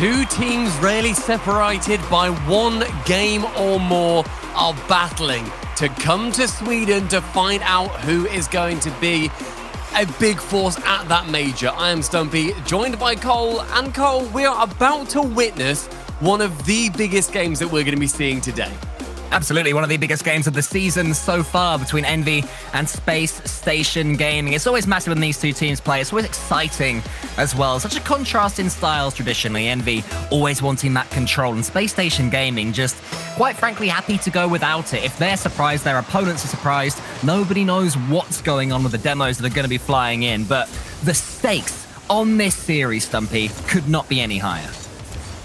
Two teams rarely separated by one game or more are battling to come to Sweden to find out who is going to be a big force at that major. I am Stumpy, joined by Cole. And Cole, we are about to witness one of the biggest games that we're going to be seeing today. Absolutely, one of the biggest games of the season so far between EnVy and Spacestation Gaming. It's always massive when these two teams play. It's always exciting as well. Such a contrast in styles traditionally. EnVy always wanting that control, and Spacestation Gaming just, quite frankly, happy to go without it. If they're surprised, their opponents are surprised. Nobody knows what's going on with the demos that are going to be flying in, but the stakes on this series, Stumpy, could not be any higher.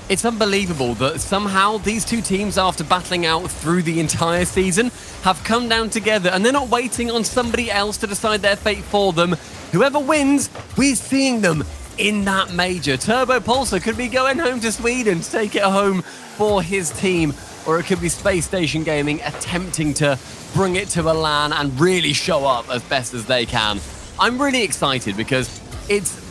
It's unbelievable that somehow these two teams, after battling out through the entire season, have come down together and they're not waiting on somebody else to decide their fate for them. Whoever wins, we're seeing them in that major. Turbo Pulsar could be going home to Sweden to take it home for his team, or it could be Spacestation Gaming attempting to bring it to a LAN and really show up as best as they can. I'm really excited because it's...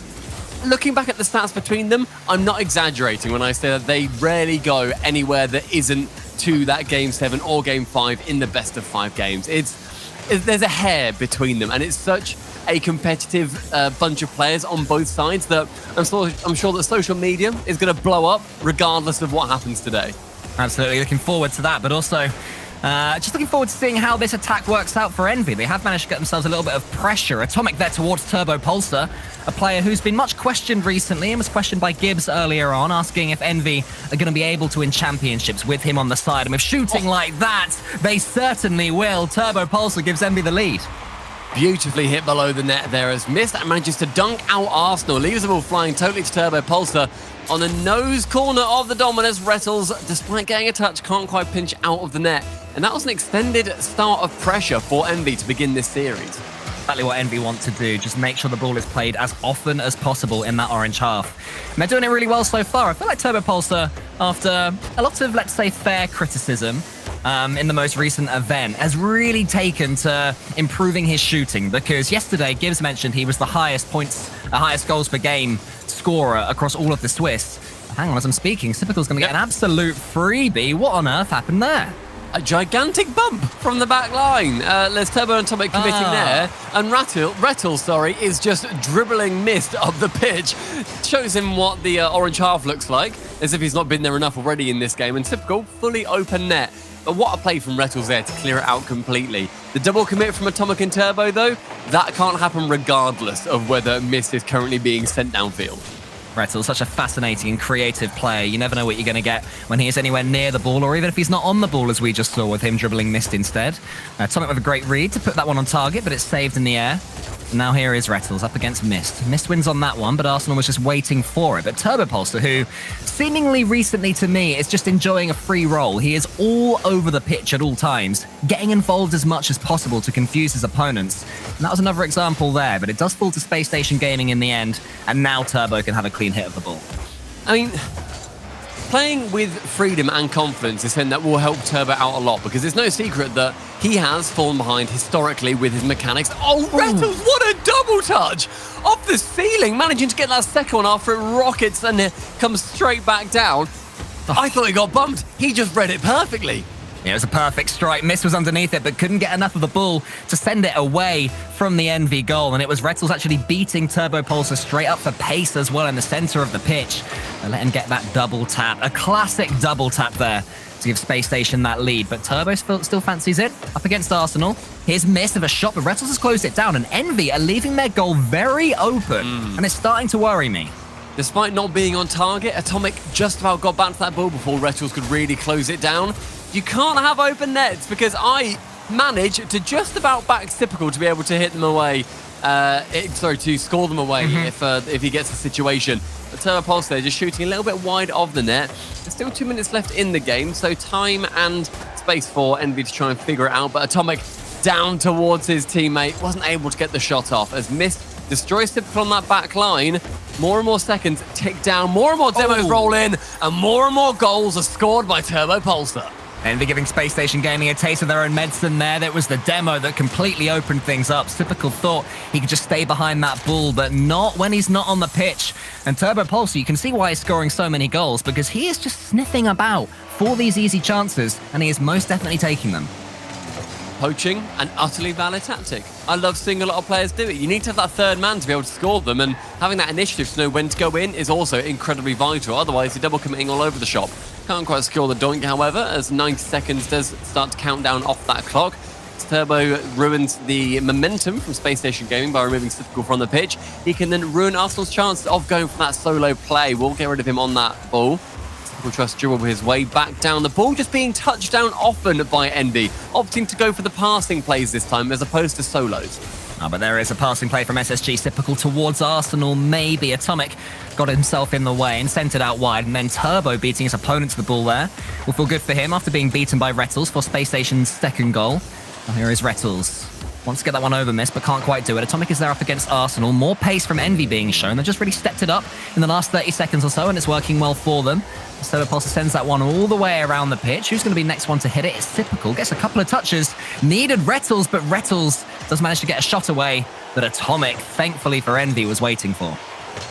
Looking back at the stats between them, I'm not exaggerating when I say that they rarely go anywhere that isn't to that Game 7 or Game 5 in the best of 5 games. There's a hair between them, and it's such a competitive bunch of players on both sides that I'm sure that social media is going to blow up regardless of what happens today. Absolutely, looking forward to that, but also... just looking forward to seeing how this attack works out for EnVy. They have managed to get themselves a little bit of pressure. Atomic there towards Turbo Pulsar, a player who's been much questioned recently and was questioned by Gibbs earlier on, asking if EnVy are going to be able to win championships with him on the side. And with shooting like that, they certainly will. Turbo Pulsar gives EnVy the lead. Beautifully hit below the net there as Mist manages to dunk out Arsenal. Leaves the ball flying totally to Turbo Pulsar. On the nose corner of the Dominus, Rettles, despite getting a touch, can't quite pinch out of the net. And that was an extended start of pressure for EnVy to begin this series. Exactly what EnVy want to do, just make sure the ball is played as often as possible in that orange half. And they're doing it really well so far. I feel like Turbo Pulsar, after a lot of, let's say, fair criticism in the most recent event, has really taken to improving his shooting, because yesterday Gibbs mentioned he was the highest goals per game scorer across all of the Swiss. Hang on, as I'm speaking, Sipical's going to get an absolute freebie. What on earth happened there? A gigantic bump from the back line. There's Turbo and Atomic committing there. And Rettel, is just dribbling Mist up the pitch. Shows him what the orange half looks like, as if he's not been there enough already in this game. And typical, fully open net. But what a play from Rettles there to clear it out completely. The double commit from Atomic and Turbo, though, that can't happen regardless of whether Mist is currently being sent downfield. Rettel, such a fascinating and creative player. You never know what you're going to get when he is anywhere near the ball, or even if he's not on the ball, as we just saw with him dribbling Mist instead. Atomic with a great read to put that one on target, but it's saved in the air. And now here is Rettles up against Mist. Mist wins on that one, but Arsenal was just waiting for it. But Turbo Pulsar, who seemingly recently to me is just enjoying a free roll. He is all over the pitch at all times, getting involved as much as possible to confuse his opponents. And that was another example there, but it does fall to Spacestation Gaming in the end, and now Turbo can have a clean hit of the ball. I mean, playing with freedom and confidence is something that will help Turbo out a lot, because it's no secret that he has fallen behind historically with his mechanics. Oh, Rettles, what a double touch! Off the ceiling, managing to get that second one after it rockets and it comes straight back down. I thought he got bumped. He just read it perfectly. Yeah, it was a perfect strike. Mist was underneath it, but couldn't get enough of the ball to send it away from the EnVy goal. And it was Rettles actually beating Turbo Pulsar straight up for pace as well in the center of the pitch. And let him get that double tap. A classic double tap there to give Spacestation that lead. But Turbo still fancies it up against Arsenal. Here's Mist of a shot, but Rettles has closed it down. And EnVy are leaving their goal very open. And it's starting to worry me. Despite not being on target, Atomic just about got back to that ball before Rettles could really close it down. You can't have open nets, because I managed to just about back Typical to be able to hit them away. To score them away if he gets the situation. But Turbo Pulsar there just shooting a little bit wide of the net. There's still 2 minutes left in the game, so time and space for EnVy to try and figure it out. But Atomic down towards his teammate, wasn't able to get the shot off as Mist destroys Typical on that back line. More and more seconds tick down, more and more demos roll in, and more goals are scored by Turbo Pulsar. EnVy giving Spacestation Gaming a taste of their own medicine there. That was the demo that completely opened things up. Typical thought he could just stay behind that bull, but not when he's not on the pitch. And Turbo Pulsar, you can see why he's scoring so many goals, because he is just sniffing about for these easy chances, and he is most definitely taking them. Poaching, an utterly valid tactic. I love seeing a lot of players do it. You need to have that third man to be able to score them, and having that initiative to know when to go in is also incredibly vital. Otherwise, you're double committing all over the shop. Can't quite score the doink, however, as 90 seconds does start to count down off that clock. Turbo ruins the momentum from Spacestation Gaming by removing Typical from the pitch. He can then ruin Arsenal's chance of going for that solo play. We'll get rid of him on that ball. Typical tries to dribble his way back down. The ball just being touched down often by EnVy, opting to go for the passing plays this time as opposed to solos. Oh, but there is a passing play from SSG, Typical towards Arsenal. Maybe Atomic got himself in the way and sent it out wide, and then Turbo beating his opponent to the ball there. Will feel good for him after being beaten by Rettles for Spacestation's second goal. Oh, here is Rettles. Wants to get that one over, Miss, but can't quite do it. Atomic is there up against Arsenal. More pace from EnVy being shown. They've just really stepped it up in the last 30 seconds or so, and it's working well for them. Turbo Pulsar sends that one all the way around the pitch. Who's going to be next one to hit it? It's Typical. Gets a couple of touches. Needed Rettles, but Rettles does manage to get a shot away that Atomic, thankfully for EnVy, was waiting for.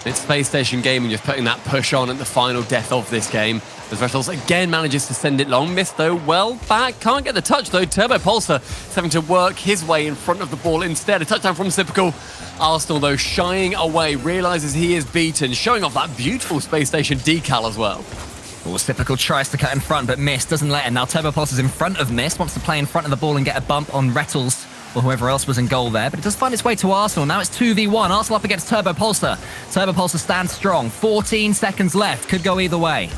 It's Spacestation Gaming just putting that push on at the final death of this game. As Rettles again manages to send it long. Missed though, well back. Can't get the touch though. Turbo Pulsar is having to work his way in front of the ball instead. A touchdown from Typical. Arsenal though shying away, realises he is beaten, showing off that beautiful Spacestation decal as well. Oh, Typical tries to cut in front, but Mist doesn't let him. Now Turbo Pulsar's in front of Mist, wants to play in front of the ball and get a bump on Rettles or whoever else was in goal there, but it does find its way to Arsenal. Now it's 2v1. Arsenal up against Turbo Pulsar. Turbo Pulsar stands strong. 14 seconds left. Could go either way.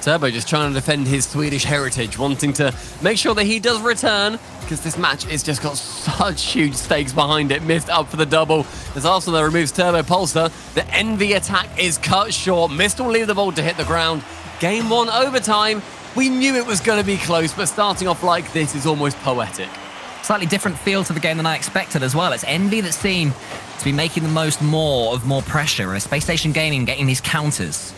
Turbo just trying to defend his Swedish heritage, wanting to make sure that he does return, because this match has just got such huge stakes behind it. Mist up for the double as Arsenal removes Turbo Pulsar. The EnVy attack is cut short. Mist will leave the ball to hit the ground. Game 1 overtime. We knew it was going to be close, but starting off like this is almost poetic. Slightly different feel to the game than I expected as well. It's EnVy that seemed to be making the most more pressure, and Spacestation Gaming getting these counters.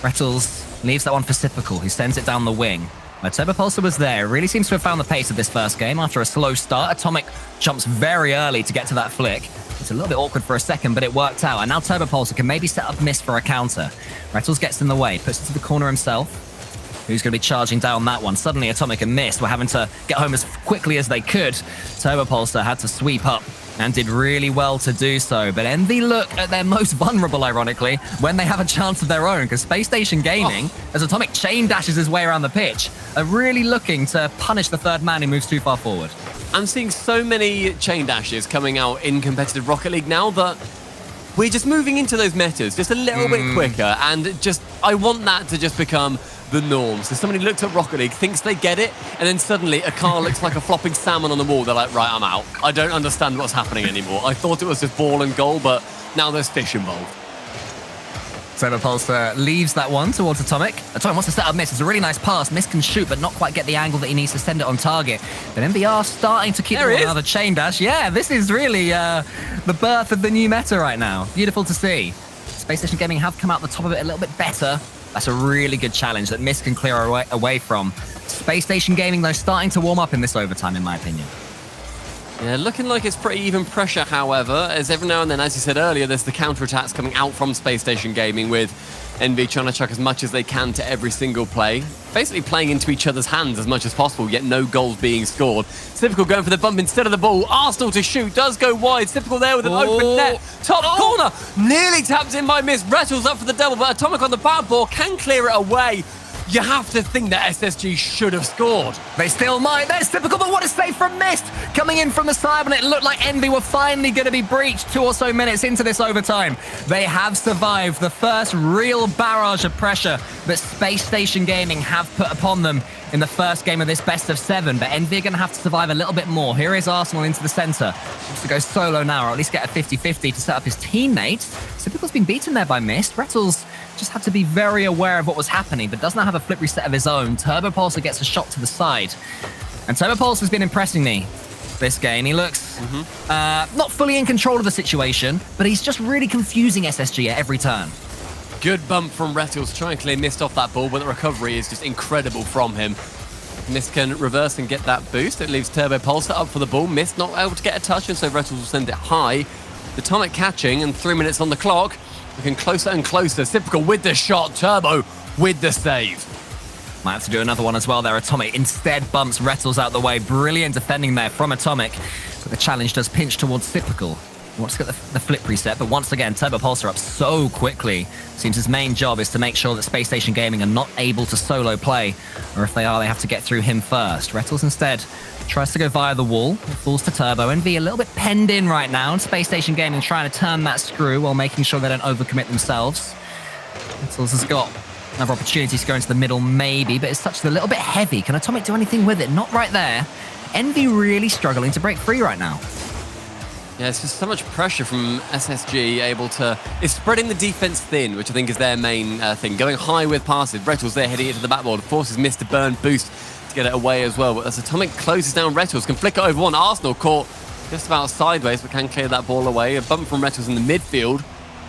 Rettles leaves that one for Typical, who sends it down the wing. Turbo Pulsar was there. Really seems to have found the pace of this first game after a slow start. Atomic jumps very early to get to that flick. It's a little bit awkward for a second, but it worked out. And now Turbo Pulsar can maybe set up Mist for a counter. Rettles gets in the way, puts it to the corner himself. Who's going to be charging down that one? Suddenly Atomic and Mist were having to get home as quickly as they could. Turbo Pulsar had to sweep up and did really well to do so. But EnVy look at their most vulnerable, ironically, when they have a chance of their own, because Spacestation Gaming, as Atomic chain dashes his way around the pitch, are really looking to punish the third man who moves too far forward. I'm seeing so many chain dashes coming out in competitive Rocket League now that we're just moving into those metas just a little bit quicker, and just I want that to just become the norm. So somebody looks at Rocket League, thinks they get it, and then suddenly a car looks like a flopping salmon on the wall. They're like, right, I'm out. I don't understand what's happening anymore. I thought it was just ball and goal, but now there's fish involved. Turbo Pulsar leaves that one towards Atomic. Atomic wants to set up Mist. It's a really nice pass. Mist can shoot, but not quite get the angle that he needs to send it on target. But EnVy are starting to keep another chain dash. Yeah, this is really the birth of the new meta right now. Beautiful to see. Spacestation Gaming have come out the top of it a little bit better. That's a really good challenge that Mist can clear away from. Spacestation Gaming, though, starting to warm up in this overtime, in my opinion. Yeah, looking like it's pretty even pressure, however, as every now and then, as you said earlier, there's the counterattacks coming out from Spacestation Gaming with EnVy trying to chuck as much as they can to every single play. Basically playing into each other's hands as much as possible, yet no goals being scored. Typical going for the bump instead of the ball. Arsenal to shoot, does go wide. Typical there with an open net. Top corner, nearly tapped in by Mist. Rettles up for the double, but Atomic on the bad ball can clear it away. You have to think that SSG should have scored. They still might. There's Typical, but what a save from Mist. Coming in from the side when it looked like EnVy were finally going to be breached 2 or so minutes into this overtime. They have survived the first real barrage of pressure that Spacestation Gaming have put upon them in the first game of this best of 7. But EnVy are going to have to survive a little bit more. Here is Arsenal into the center. Wants to go solo now, or at least get a 50-50 to set up his teammates. Typical's been beaten there by Mist. Rettles just had to be very aware of what was happening, but does not have a flip reset of his own. Turbo Pulsar gets a shot to the side. And Turbo Pulsar has been impressing me this game. He looks not fully in control of the situation, but he's just really confusing SSG at every turn. Good bump from Rettles, trying to clear Mist off that ball, but the recovery is just incredible from him. Mist can reverse and get that boost. It leaves Turbo Pulsar up for the ball. Mist not able to get a touch, and so Rettles will send it high. The Atomic catching, and 3 minutes on the clock. Looking closer and closer. Typical with the shot. Turbo with the save. Might have to do another one as well there. Atomic instead bumps Rettles out the way. Brilliant defending there from Atomic. But the challenge does pinch towards Typical. Wants to get the flip reset, but once again, Turbo Pulsar up so quickly. Seems his main job is to make sure that Spacestation Gaming are not able to solo play, or if they are, they have to get through him first. Rettles instead tries to go via the wall. It falls to Turbo. EnVy a little bit penned in right now, and Spacestation Gaming trying to turn that screw while making sure they don't overcommit themselves. Rettles has got another opportunity to go into the middle, maybe, but it's touched a little bit heavy. Can Atomic do anything with it? Not right there. EnVy really struggling to break free right now. Yeah, it's just so much pressure from SSG, able to... It's spreading the defense thin, which I think is their main thing. Going high with passes. Rettles there heading into the backboard. Forces Mist to burn boost to get it away as well. But as Atomic closes down Rettles, can flick it over one. Arsenal caught just about sideways, but can clear that ball away. A bump from Rettles in the midfield.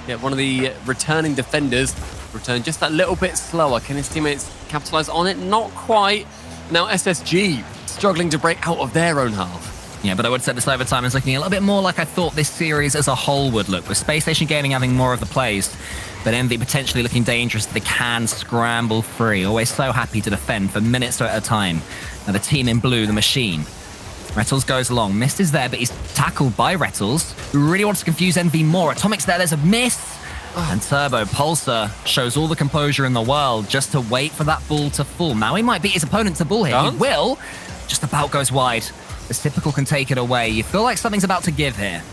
Yeah, one of the returning defenders return just that little bit slower. Can his teammates capitalize on it? Not quite. Now SSG struggling to break out of their own half. Yeah, but I would say this overtime is looking a little bit more like I thought this series as a whole would look, with Spacestation Gaming having more of the plays, but EnVy potentially looking dangerous. They can scramble free, always so happy to defend for minutes at a time. Now the team in blue, the machine. Rettles goes along. Mist is there, but he's tackled by Rettles, who really wants to confuse EnVy more. Atomic's there, there's a miss. And Turbo Pulsar shows all the composure in the world just to wait for that ball to fall. Now he might beat his opponent to ball here. He will. Just about goes wide. As Typical can take it away. You feel like something's about to give here.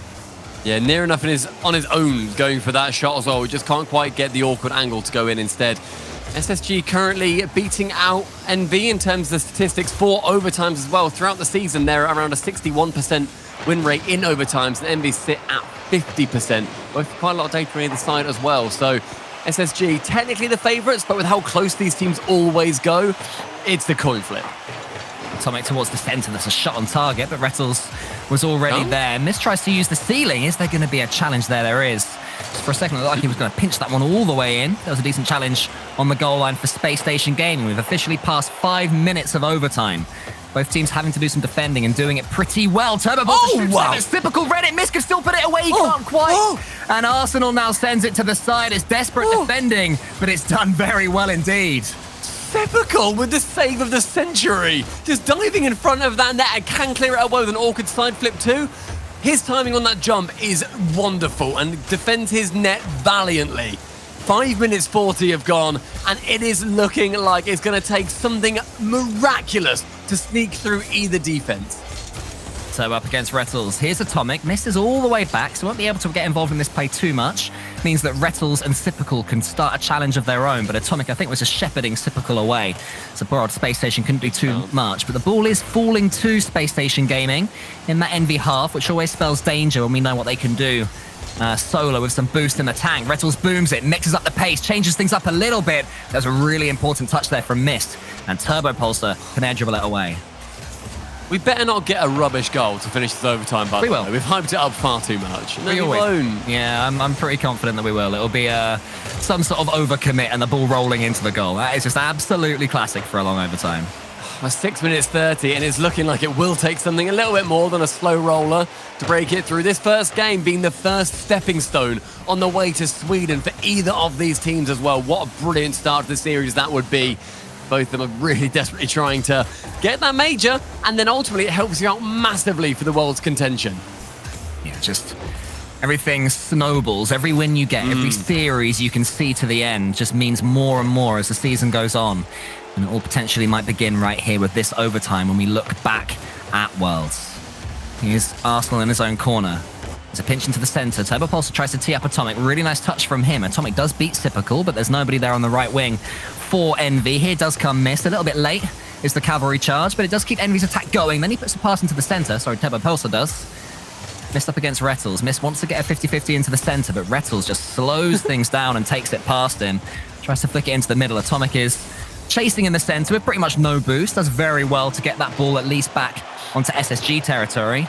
Yeah, near enough on his own going for that shot as well. We just can't quite get the awkward angle to go in instead. SSG currently beating out EnVy in terms of the statistics for overtimes as well. Throughout the season, they're around a 61% win rate in overtimes, and EnVy sit at 50%. Both quite a lot of data on either side as well. So SSG, technically the favourites, but with how close these teams always go, it's the coin flip. Atomic towards the center. That's a shot on target, but Rettles was already there. Mist tries to use the ceiling. Is there going to be a challenge there? There is. Just for a second, it looked like he was going to pinch that one all the way in. That was a decent challenge on the goal line for Spacestation Gaming. We've officially passed 5 minutes of overtime. Both teams having to do some defending and doing it pretty well. Turbo Pulsar wow. It's typical Reddit. Mist can still put it away. He can't quite. And Arsenal now sends it to the side. It's desperate defending, but it's done very well indeed. Typical with the save of the century. Just diving in front of that net and can clear it away with an awkward side flip too. His timing on that jump is wonderful and defends his net valiantly. 5 minutes 40 have gone, and it is looking like it's going to take something miraculous to sneak through either defense. So up against Rettles. Here's Atomic. Mist is all the way back, so won't be able to get involved in this play too much. Means that Rettles and Typical can start a challenge of their own, but Atomic, I think, was just shepherding Typical away. So poor old Spacestation couldn't do too much, but the ball is falling to Spacestation Gaming in that EnVy half, which always spells danger when we know what they can do. Solo with some boost in the tank. Rettles booms it, mixes up the pace, changes things up a little bit. There's a really important touch there from Mist, and Turbo Pulsar can air dribble it away. We better not get a rubbish goal to finish this overtime, by the way. We've hyped it up far too much. No, we won't. Yeah, I'm pretty confident that we will. It'll be some sort of overcommit and the ball rolling into the goal. That is just absolutely classic for a long overtime. 6 minutes 30, and it's looking like it will take something a little bit more than a slow roller to break it through. This first game being the first stepping stone on the way to Sweden for either of these teams as well. What a brilliant start to the series that would be. Both of them are really desperately trying to get that major, and then ultimately it helps you out massively for the world's contention. Yeah, just everything snowballs. Every win you get, every series you can see to the end just means more and more as the season goes on. And it all potentially might begin right here with this overtime when we look back at Worlds. Here's Arsenal in his own corner. There's a pinch into the center. Turbo Pulsar tries to tee up Atomic. Really nice touch from him. Atomic does beat Typical, but there's nobody there on the right wing for EnVy. Here does come Mist. A little bit late is the cavalry charge, but it does keep EnVy's attack going. Then he puts a pass into the center. Sorry, Turbo Pulsar does. Mist up against Rettles. Mist wants to get a 50-50 into the center, but Rettles just slows things down and takes it past him. Tries to flick it into the middle. Atomic is chasing in the center with pretty much no boost. Does very well to get that ball at least back onto SSG territory.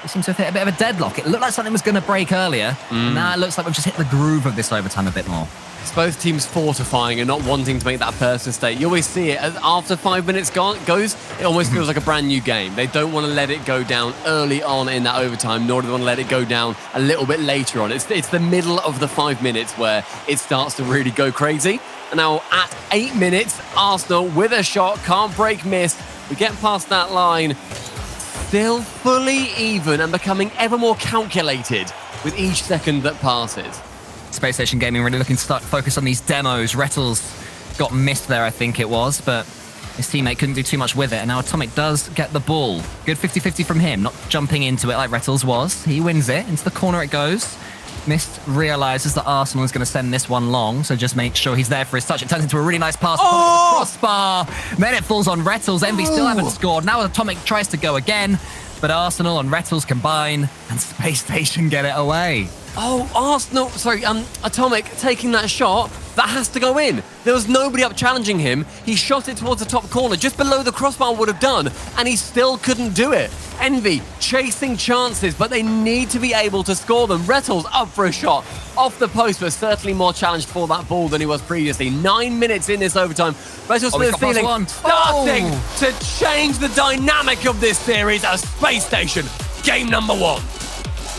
we seem to have hit a bit of a deadlock. It looked like something was going to break earlier. Now it looks like we've just hit the groove of this overtime a bit more. It's both teams fortifying and not wanting to make that person stay. You always see it after 5 minutes goes, it almost feels like a brand new game. They don't want to let it go down early on in that overtime, nor do they want to let it go down a little bit later on. It's the middle of the 5 minutes where it starts to really go crazy. And now at 8 minutes, Arsenal with a shot, can't break, miss. We get past that line, still fully even and becoming ever more calculated with each second that passes. Spacestation Gaming really looking to start focus on these demos. Rettles got missed there, I think it was, but his teammate couldn't do too much with it. And now Atomic does get the ball. Good 50-50 from him, not jumping into it like Rettles was. He wins it. Into the corner it goes. Mist realizes that Arsenal is going to send this one long, so just make sure he's there for his touch. It turns into a really nice pass. Oh! Crossbar. Then it falls on Rettles. EnVy still haven't scored. Now Atomic tries to go again, but Arsenal and Rettles combine, and Spacestation get it away. Oh, Atomic taking that shot, that has to go in. There was nobody up challenging him. He shot it towards the top corner, just below the crossbar would have done, and he still couldn't do it. EnVy chasing chances, but they need to be able to score them. Rettles up for a shot off the post, but certainly more challenged for that ball than he was previously. 9 minutes in this overtime. Rettles with a feeling starting to change the dynamic of this series as Space Station, game number 1.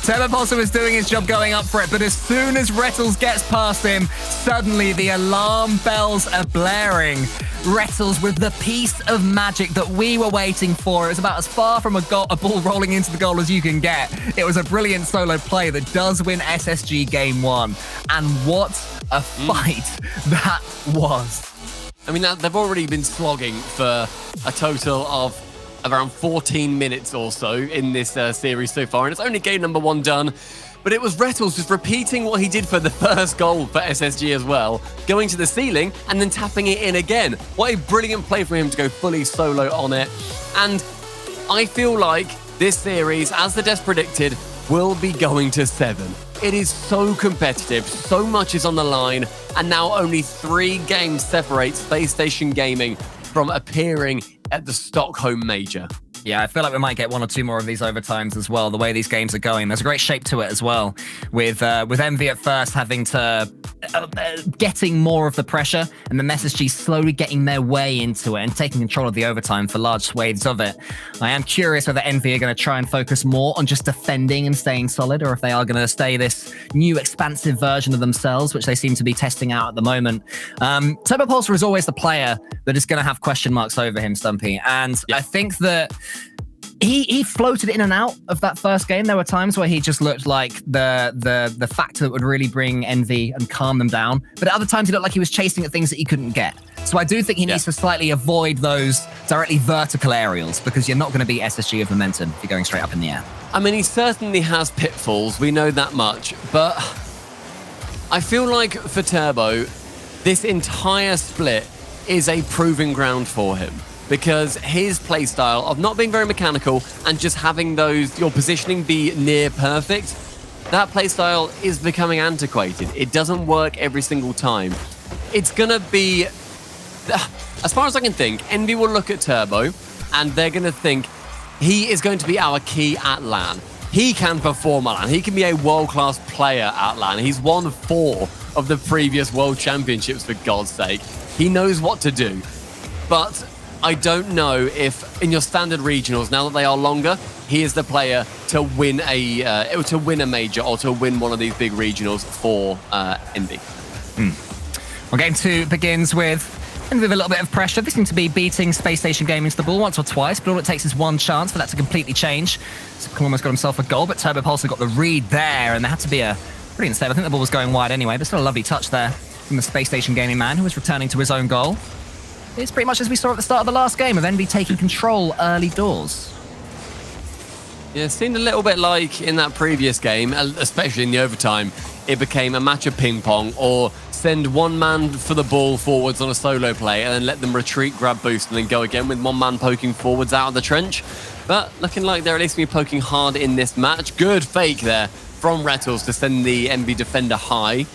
Turbopulsar was doing his job going up for it, but as soon as Rettles gets past him, suddenly the alarm bells are blaring. Rettles with the piece of magic that we were waiting for. It was about as far from a ball rolling into the goal as you can get. It was a brilliant solo play that does win SSG Game 1. And what a fight that was. I mean, they've already been slogging for a total of around 14 minutes or so in this series so far, and it's only game number 1 done. But it was Rettles just repeating what he did for the first goal for SSG as well, going to the ceiling and then tapping it in again. What a brilliant play for him to go fully solo on it. And I feel like this series, as the devs predicted, will be going to 7. It is so competitive, so much is on the line, and now only 3 games separate Space Station Gaming from appearing at the Stockholm Major. Yeah, I feel like we might get 1 or 2 more of these overtimes as well, the way these games are going. There's a great shape to it as well, with EnVy at first having to getting more of the pressure, and then SSG slowly getting their way into it and taking control of the overtime for large swathes of it. I am curious whether EnVy are going to try and focus more on just defending and staying solid, or if they are going to stay this new expansive version of themselves, which they seem to be testing out at the moment. Turbopulsar is always the player that is going to have question marks over him, Stumpy, and I think that he floated in and out of that first game. There were times where he just looked like the factor that would really bring EnVy and calm them down. But at other times he looked like he was chasing at things that he couldn't get. So I do think he needs to slightly avoid those directly vertical aerials, because you're not going to beat SSG of momentum if you're going straight up in the air. I mean, he certainly has pitfalls. We know that much. But I feel like for Turbo, this entire split is a proving ground for him, because his playstyle of not being very mechanical and just having your positioning be near perfect, that playstyle is becoming antiquated. It doesn't work every single time. It's gonna be, as far as I can think, EnVy will look at Turbo and they're gonna think he is going to be our key at LAN. He can perform at LAN. He can be a world-class player at LAN. He's won 4 of the previous World Championships, for God's sake. He knows what to do. But I don't know if in your standard regionals, now that they are longer, he is the player to win a major or to win one of these big regionals for EnVy. Well, game 2 begins with EnVy with a little bit of pressure. They seem to be beating Space Station Gaming to the ball once or twice, but all it takes is 1 chance for that to completely change. So almost got himself a goal, but Turbopulsar got the read there, and there had to be a brilliant save. I think the ball was going wide anyway, but still a lovely touch there from the Space Station Gaming man, who was returning to his own goal. It's pretty much as we saw at the start of the last game, of EnVy taking control early doors. Yeah, it seemed a little bit like in that previous game, especially in the overtime, it became a match of ping pong, or send one man for the ball forwards on a solo play and then let them retreat, grab boost, and then go again with one man poking forwards out of the trench. But looking like they're at least going to be poking hard in this match. Good fake there from Rettles to send the EnVy defender high.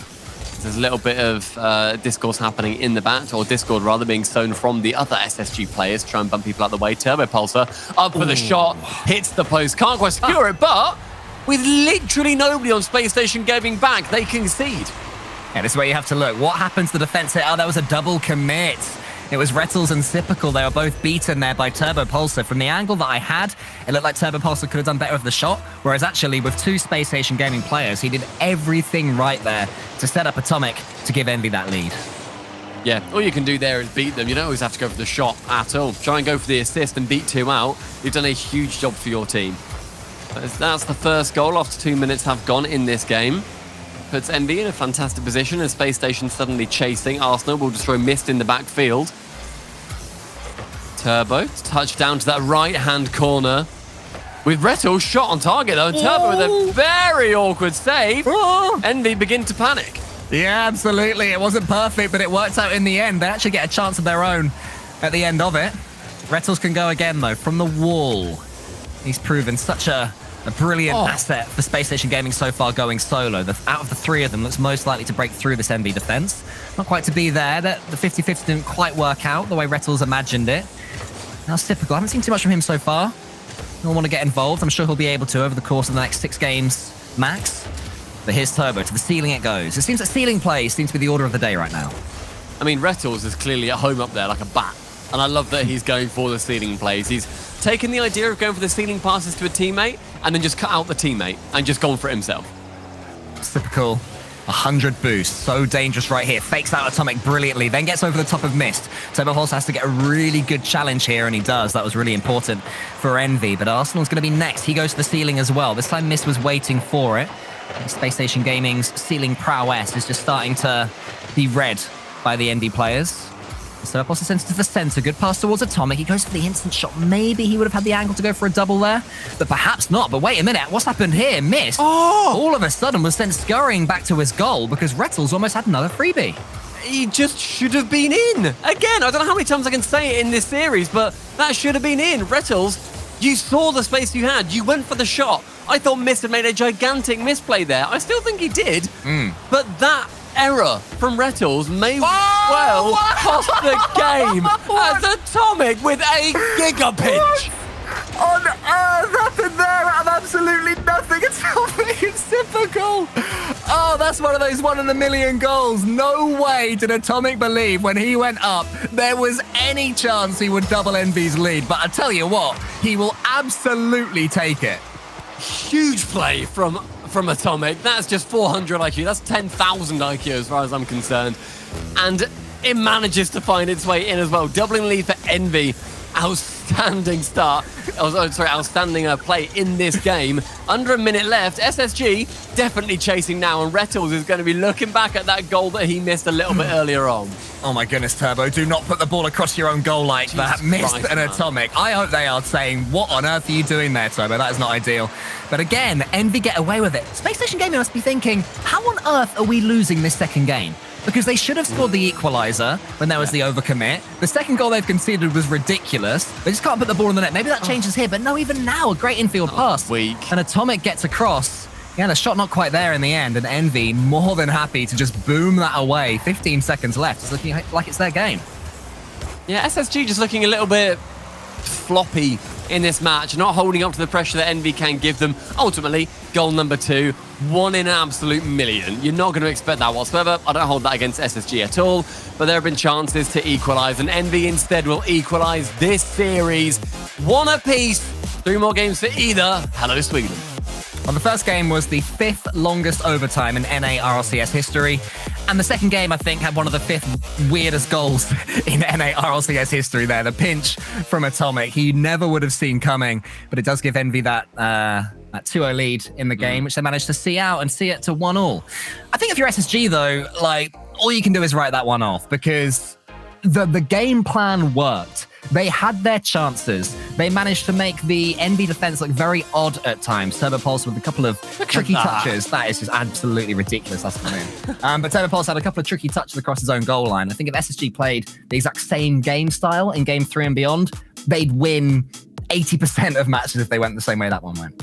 There's a little bit of discourse happening in the back, or Discord rather, being sown from the other SSG players to try and bump people out the way. Turbo Pulsar up for the shot, hits the post, can't quite secure it, but with literally nobody on Spacestation going back, they concede. Yeah, this is where you have to look. What happens to the defense here? Oh, that was a double commit. It was Rettles and Sipical. They were both beaten there by Turbo Pulsar. From the angle that I had, it looked like Turbo Pulsar could have done better with the shot, whereas actually with two Spacestation Gaming players, he did everything right there to set up Atomic to give EnVy that lead. Yeah, all you can do there is beat them. You don't always have to go for the shot at all. Try and go for the assist and beat 2 out. You've done a huge job for your team. That's the first goal after 2 minutes have gone in this game. Puts EnVy in a fantastic position as Space Station suddenly chasing. Arsenal will destroy Mist in the backfield. Turbo touch down to that right-hand corner. With Rettles shot on target though, and Turbo with a very awkward save. EnVy begin to panic. Yeah, absolutely. It wasn't perfect, but it worked out in the end. They actually get a chance of their own at the end of it. Rettles can go again though, from the wall. He's proven such a brilliant asset for Space Station Gaming so far going solo. Out of the 3 of them, looks most likely to break through this EnVy defense. Not quite to be there. The 50-50 didn't quite work out the way Rettles imagined it. Now, Sipical, I haven't seen too much from him so far. He'll want to get involved. I'm sure he'll be able to over the course of the next 6 games max. But here's Turbo. To the ceiling it goes. It seems that ceiling plays seems to be the order of the day right now. I mean, Rettles is clearly at home up there like a bat. And I love that he's going for the ceiling plays. He's taken the idea of going for the ceiling passes to a teammate and then just cut out the teammate and just gone for it himself. Typical. 100 boost. So dangerous right here. Fakes out Atomic brilliantly, then gets over the top of Mist. Turbo Pulsar has to get a really good challenge here, and he does. That was really important for EnVy. But Arsenal's going to be next. He goes to the ceiling as well. This time Mist was waiting for it. Space Station Gaming's ceiling prowess is just starting to be read by the EnVy players. So Pulsar sends it to the center. Good pass towards Atomic. He goes for the instant shot. Maybe he would have had the angle to go for a double there, but perhaps not. But wait a minute. What's happened here? Mist. All of a sudden was sent scurrying back to his goal because Rettles almost had another freebie. He just should have been in. Again, I don't know how many times I can say it in this series, but that should have been in. Rettles, you saw the space you had. You went for the shot. I thought Mist had made a gigantic misplay there. I still think he did, but that error from Rettles may well cost the game as Atomic with a giga pitch. What on earth happened there out of absolutely nothing? It's typical. Oh, that's one of those 1 in a million goals. No way did Atomic believe when he went up there was any chance he would double EnVy's lead. But I tell you what, he will absolutely take it. Huge play from Atomic. That's just 400 IQ. That's 10,000 IQ as far as I'm concerned. And it manages to find its way in as well. Doubling lead for EnVy. Outstanding start. Outstanding play in this game. Under a minute left. SSG definitely chasing now, and Rettles is going to be looking back at that goal that he missed a little bit earlier on. Oh my goodness, Turbo, do not put the ball across your own goal like that. Missed an Atomic. I hope they are saying, what on earth are you doing there, Turbo? That is not ideal. But again, EnVy get away with it. Space Station Gaming must be thinking, how on earth are we losing this second game? Because they should have scored the equaliser when there was the overcommit. The second goal they've conceded was ridiculous. They just can't put the ball in the net. Maybe that changes here, but no, even now, a great infield pass. Weak. And Atomic gets across. Yeah, the shot not quite there in the end, and EnVy more than happy to just boom that away. 15 seconds left. It's looking like it's their game. Yeah, SSG just looking a little bit floppy in this match, not holding up to the pressure that EnVy can give them. Ultimately, goal number 2, 1 in an absolute million. You're not going to expect that whatsoever. I don't hold that against SSG at all, but there have been chances to equalise, and EnVy instead will equalise this series. 1 apiece, 3 more games for either. Hello, Sweden. Well, the first game was the 5th longest overtime in NA RLCS history. And the second game, I think, had one of the 5th weirdest goals in NA RLCS history there. The pinch from Atomic. He never would have seen coming, but it does give EnVy that 2-0 lead in the game, which they managed to see out and see it to 1-1. I think if you're SSG, though, like, all you can do is write that one off because the game plan worked. They had their chances. They managed to make the EnVy defense look very odd at times. Turbo Pulsar with a couple of tricky touches. That is just absolutely ridiculous. That's what I mean. But Turbo Pulsar had a couple of tricky touches across his own goal line. I think if SSG played the exact same game style in Game 3 and beyond, they'd win 80% of matches if they went the same way that one went.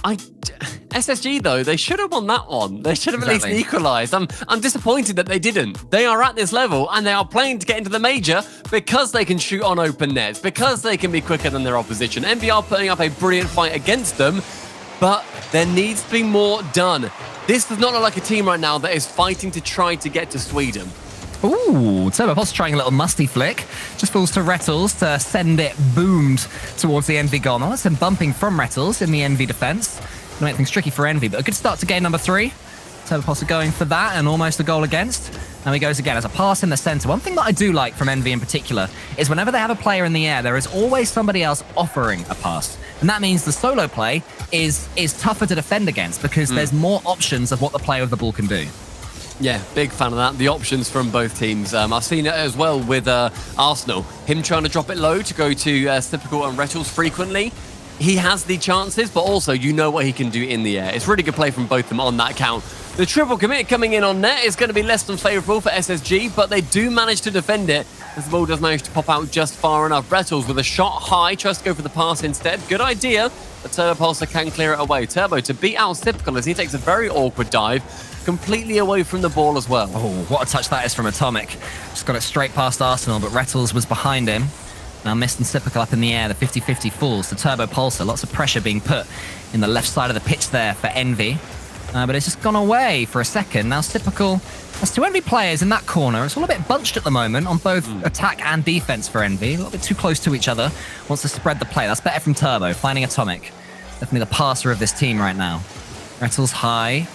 SSG though, they should have won that one. They should have at least Exactly. equalized. I'm disappointed that they didn't. They are at this level and they are playing to get into the major because they can shoot on open nets, because they can be quicker than their opposition. EnVy are putting up a brilliant fight against them, but there needs to be more done. This does not look like a team right now that is fighting to try to get to Sweden. Ooh, TurboPulse trying a little musty flick. Just falls to Rettles to send it boomed towards the EnVy goal. Now that's him bumping from Rettles in the EnVy defense. Gonna make things tricky for EnVy, but a good start to game number 3. TurboPulse are going for that and almost a goal against. And he goes again as a pass in the center. One thing that I do like from EnVy in particular is whenever they have a player in the air, there is always somebody else offering a pass. And that means the solo play is tougher to defend against because there's more options of what the player with the ball can do. Yeah, big fan of that. The options from both teams. I've seen it as well with Arsenal. Him trying to drop it low to go to Typical and Rettles frequently. He has the chances, but also you know what he can do in the air. It's really good play from both of them on that count. The triple commit coming in on net is going to be less than favourable for SSG, but they do manage to defend it as the ball does manage to pop out just far enough. Rettles with a shot high, tries to go for the pass instead. Good idea, but TurboPulse can clear it away. Turbo to beat out Typical as he takes a very awkward dive, completely away from the ball as well. Oh, what a touch that is from Atomic. Just got it straight past Arsenal, but Rettles was behind him. Now Mist and Typical up in the air, the 50-50 falls to TurboPulse. Lots of pressure being put in the left side of the pitch there for EnVy. But it's just gone away for a second. Now Typical has 2 EnVy players in that corner. It's all a bit bunched at the moment on both attack and defense for EnVy. A little bit too close to each other. Wants to spread the play. That's better from Turbo, finding Atomic. Definitely the passer of this team right now. Rettles high,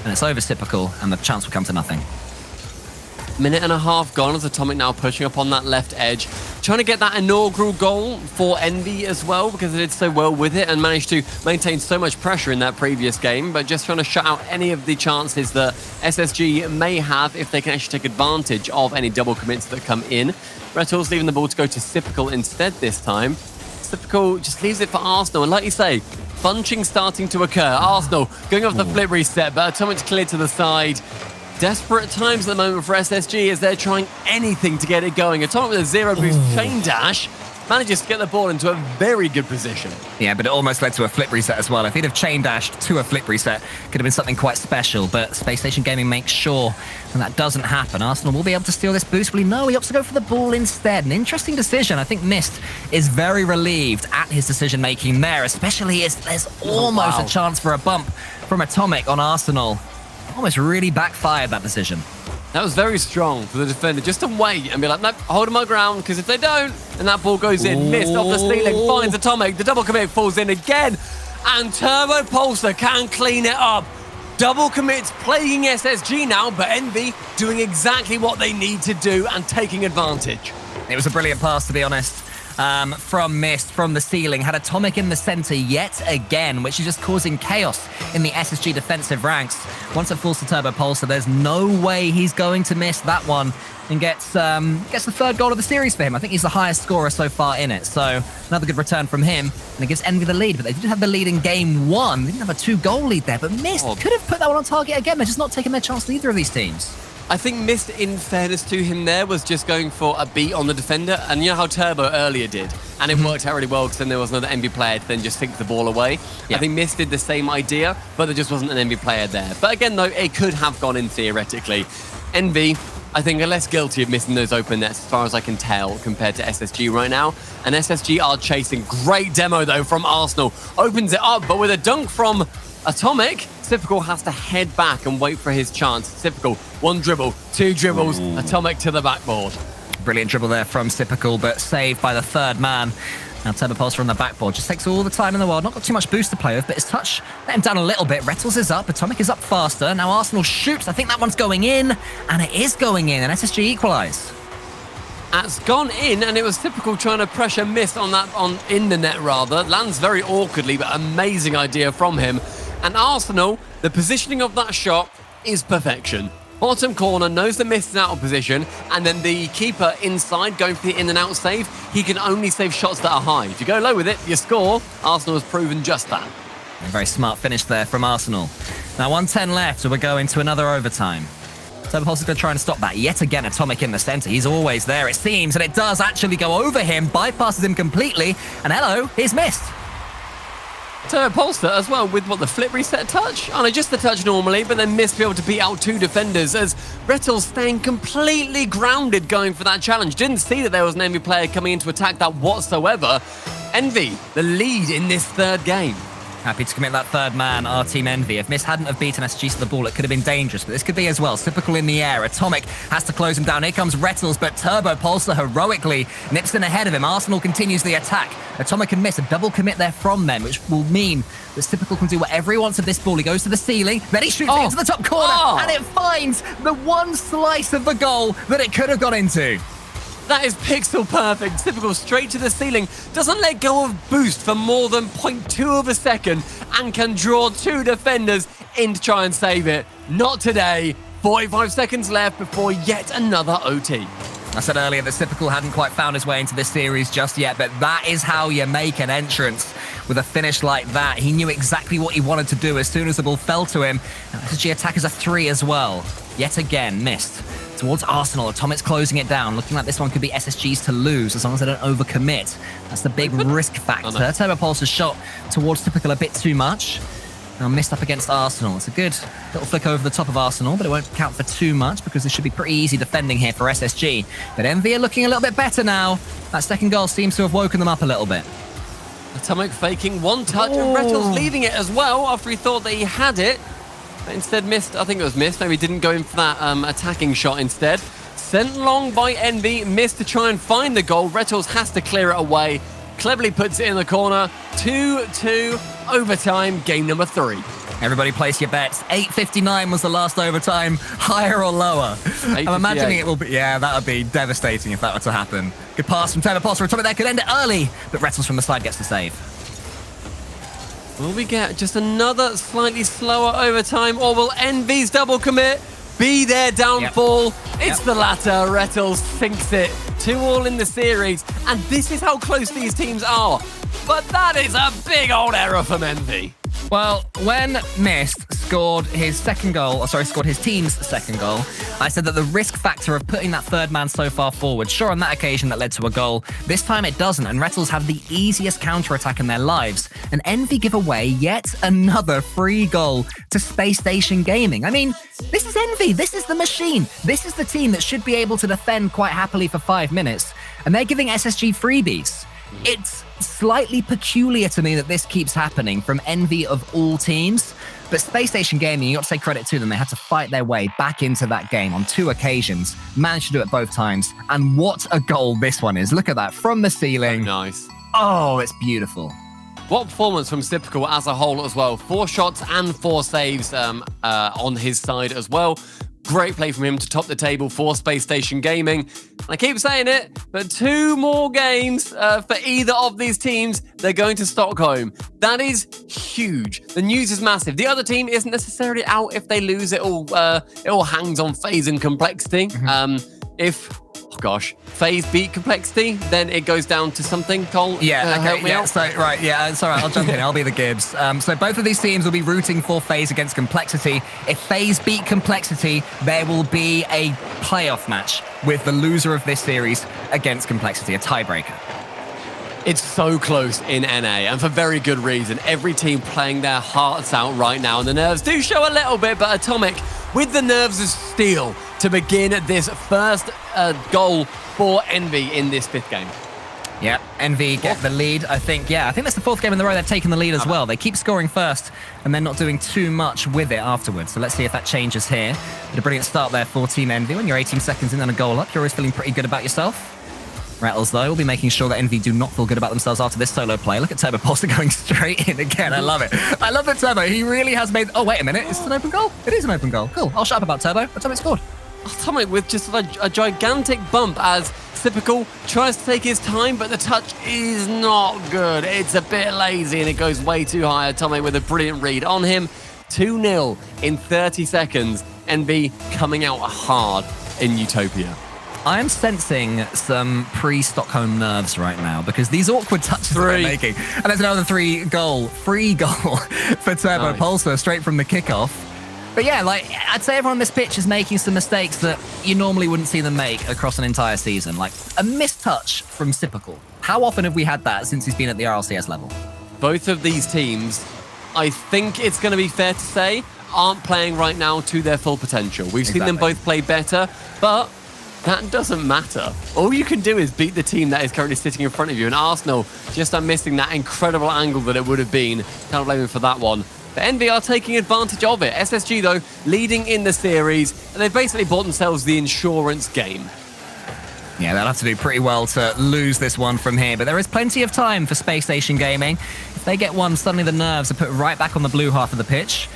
and it's over Typical, and the chance will come to nothing. Minute and a half gone as Atomic now pushing up on that left edge. Trying to get that inaugural goal for EnVy as well because they did so well with it and managed to maintain so much pressure in that previous game, but just trying to shut out any of the chances that SSG may have if they can actually take advantage of any double commits that come in. Rettles leaving the ball to go to Typical instead this time. Typical just leaves it for Arsenal, and like you say, bunching starting to occur. Arsenal going off the flip reset, but Atomic's cleared to the side. Desperate times at the moment for SSG as they're trying anything to get it going. Atomic with a 0 boost chain dash manages to get the ball into a very good position. Yeah, but it almost led to a flip reset as well. If he'd have chain dashed to a flip reset, could have been something quite special. But Spacestation Gaming makes sure when that doesn't happen, Arsenal will be able to steal this boost. Well, no, he opts to go for the ball instead. An interesting decision. I think Mist is very relieved at his decision-making there, especially as there's almost a chance for a bump from Atomic on Arsenal. Almost really backfired, that decision. That was very strong for the defender just to wait and be like, nope, holding my ground, because if they don't, and that ball goes in, Mist off the ceiling, finds Atomic, the double commit falls in again, and TurboPulse can clean it up. Double commits playing SSG now, but EnVy doing exactly what they need to do and taking advantage. It was a brilliant pass, to be honest. From Mist, from the ceiling, had Atomic in the center yet again, which is just causing chaos in the SSG defensive ranks. Once it falls to TurboPulse, there's no way he's going to miss that one and gets the 3rd goal of the series for him. I think he's the highest scorer so far in it, so another good return from him, and it gives EnVy the lead. But they did have the lead in game 1. They didn't have a 2-goal lead there, but Mist could have put that one on target again. They're just not taking their chance with either of these teams. I think Mist, in fairness to him there, was just going for a beat on the defender. And you know how Turbo earlier did? And it worked out really well because then there was another EnVy player to then just think the ball away. Yeah. I think Mist did the same idea, but there just wasn't an EnVy player there. But again, though, it could have gone in theoretically. EnVy, I think, are less guilty of missing those open nets as far as I can tell compared to SSG right now. And SSG are chasing. Great demo, though, from Arsenal. Opens it up, but with a dunk from Atomic, Typical has to head back and wait for his chance. Typical, 1 dribble, 2 dribbles, Atomic to the backboard. Brilliant dribble there from Typical, but saved by the 3rd man. Now TurboPulse on the backboard. Just takes all the time in the world. Not got too much boost to play with, but his touch let him down a little bit. Rettles is up. Atomic is up faster. Now Arsenal shoots. I think that one's going in, and it is going in, and SSG equalise. That's gone in, and it was Typical trying to pressure Mist in the net rather. Lands very awkwardly, but amazing idea from him. And Arsenal, the positioning of that shot is perfection. Bottom corner, knows the Mist is out of position, and then the keeper inside going for the in and out save. He can only save shots that are high. If you go low with it, you score. Arsenal has proven just that. A very smart finish there from Arsenal. Now 1:10 left, so we're going to another overtime. TurboPulse is going to try and stop that. Yet again, Atomic in the center. He's always there, it seems, and it does actually go over him, bypasses him completely, and hello, here's Mist. Turbo Polster as well with the flip reset touch? Oh no, just the touch normally, but then missed to be able to beat out 2 defenders as Rettles staying completely grounded going for that challenge. Didn't see that there was an EnVy player coming in to attack that whatsoever. EnVy, the lead in this third game. Happy to commit that third man, our team EnVy. If Mist hadn't have beaten SSG to the ball, it could have been dangerous, but this could be as well. Typical in the air. Atomic has to close him down. Here comes Rettles, but Turbo Pulsar heroically nips in ahead of him. Arsenal continues the attack. Atomic and Mist, a double commit there from them, which will mean that Typical can do whatever he wants with this ball. He goes to the ceiling, then he shoots it into the top corner, and it finds the one slice of the goal that it could have gone into. That is pixel perfect. Typical straight to the ceiling. Doesn't let go of boost for more than 0.2 of a second and can draw 2 defenders in to try and save it. Not today. 45 seconds left before yet another OT. I said earlier that Typical hadn't quite found his way into this series just yet, but that is how you make an entrance with a finish like that. He knew exactly what he wanted to do as soon as the ball fell to him. SSG attack is a 3 as well. Yet again, missed. Towards Arsenal, Atomic's closing it down. Looking like this one could be SSG's to lose as long as they don't overcommit. That's the big risk factor. Turbo Pulsar's shot towards Typical a bit too much. Now missed up against Arsenal. It's a good little flick over the top of Arsenal, but it won't count for too much because this should be pretty easy defending here for SSG. But EnVy are looking a little bit better now. That second goal seems to have woken them up a little bit. Atomic faking one touch and Rettles leaving it as well after he thought that he had it. But instead missed, I think it was missed. Maybe didn't go in for that attacking shot instead. Sent long by EnVy, missed to try and find the goal. Rettles has to clear it away. Cleverly puts it in the corner. 2-2, overtime, game number 3. Everybody place your bets. 8:59 was the last overtime. Higher or lower? I'm imagining it will be... Yeah, that would be devastating if that were to happen. Good pass from Turbo Pulsar. Atomic there could end it early, but Rettles from the side gets the save. Will we get just another slightly slower overtime, or will EnVy's double commit be their downfall? It's the latter. Rettles sinks it. 2-2 in the series, and this is how close these teams are. But that is a big old error from EnVy. Well, when Mist scored his team's second goal, I said that the risk factor of putting that third man so far forward, sure, on that occasion that led to a goal. This time it doesn't, and Rettles have the easiest counter-attack in their lives. And EnVy give away yet another free goal to Spacestation Gaming. I mean, this is EnVy, this is the machine. This is the team that should be able to defend quite happily for 5 minutes, and they're giving SSG freebies. It's slightly peculiar to me that this keeps happening from EnVy of all teams, but Spacestation Gaming, you got to say credit to them, they had to fight their way back into that game on 2 occasions, managed to do it both times, and what a goal this one is. Look at that, from the ceiling. Oh, nice. Oh, it's beautiful. What performance from Typical as a whole as well. 4 shots and 4 saves on his side as well. Great play from him to top the table for Spacestation Gaming. I keep saying it, but 2 more games for either of these teams. They're going to Stockholm. That is huge. The news is massive. The other team isn't necessarily out if they lose. It all hangs on phase and complexity. If phase beat complexity, then it goes down to something. Cole, help me out. So, right, yeah, it's all right, I'll jump in. I'll be the Gibbs. So both of these teams will be rooting for phase against complexity. If phase beat complexity, there will be a playoff match with the loser of this series against complexity, a tiebreaker. It's so close in NA, and for very good reason. Every team playing their hearts out right now, and the nerves do show a little bit, but Atomic with the nerves of steel to begin this first goal for EnVy in this 5th game. Yeah, EnVy get the lead. I think that's the 4th game in a row they've taken the lead as well. They keep scoring first and then not doing too much with it afterwards. So let's see if that changes here. But a brilliant start there for Team EnVy. When you're 18 seconds in and a goal up, you're always feeling pretty good about yourself. Rettles, though, will be making sure that EnVy do not feel good about themselves after this solo play. Look at Turbo Pulsar going straight in again. I love it. I love that Turbo. He really has made... Oh, wait a minute. Is it an open goal? It is an open goal. Cool. I'll shut up about Turbo. Atomic scored. Atomic with just a gigantic bump as Typical tries to take his time, but the touch is not good. It's a bit lazy and it goes way too high. Atomic with a brilliant read on him. 2-0 in 30 seconds. EnVy coming out hard in Utopia. I am sensing some pre-Stockholm nerves right now because these awkward touches they're making. And there's another free goal for Turbo Pulsar straight from the kickoff. But yeah, like, I'd say everyone on this pitch is making some mistakes that you normally wouldn't see them make across an entire season. Like a missed touch from Typical. How often have we had that since he's been at the RLCS level? both of these teams, I think it's going to be fair to say, aren't playing right now to their full potential. We've seen them both play better, but that doesn't matter. All you can do is beat the team that is currently sitting in front of you, and Arsenal just are missing that incredible angle that it would have been. Can't blame them for that one. But EnVy are taking advantage of it. SSG, though, leading in the series, and they've basically bought themselves the insurance game. Yeah, they'll have to do pretty well to lose this one from here, but there is plenty of time for Spacestation Gaming. If they get one, suddenly the nerves are put right back on the blue half of the pitch.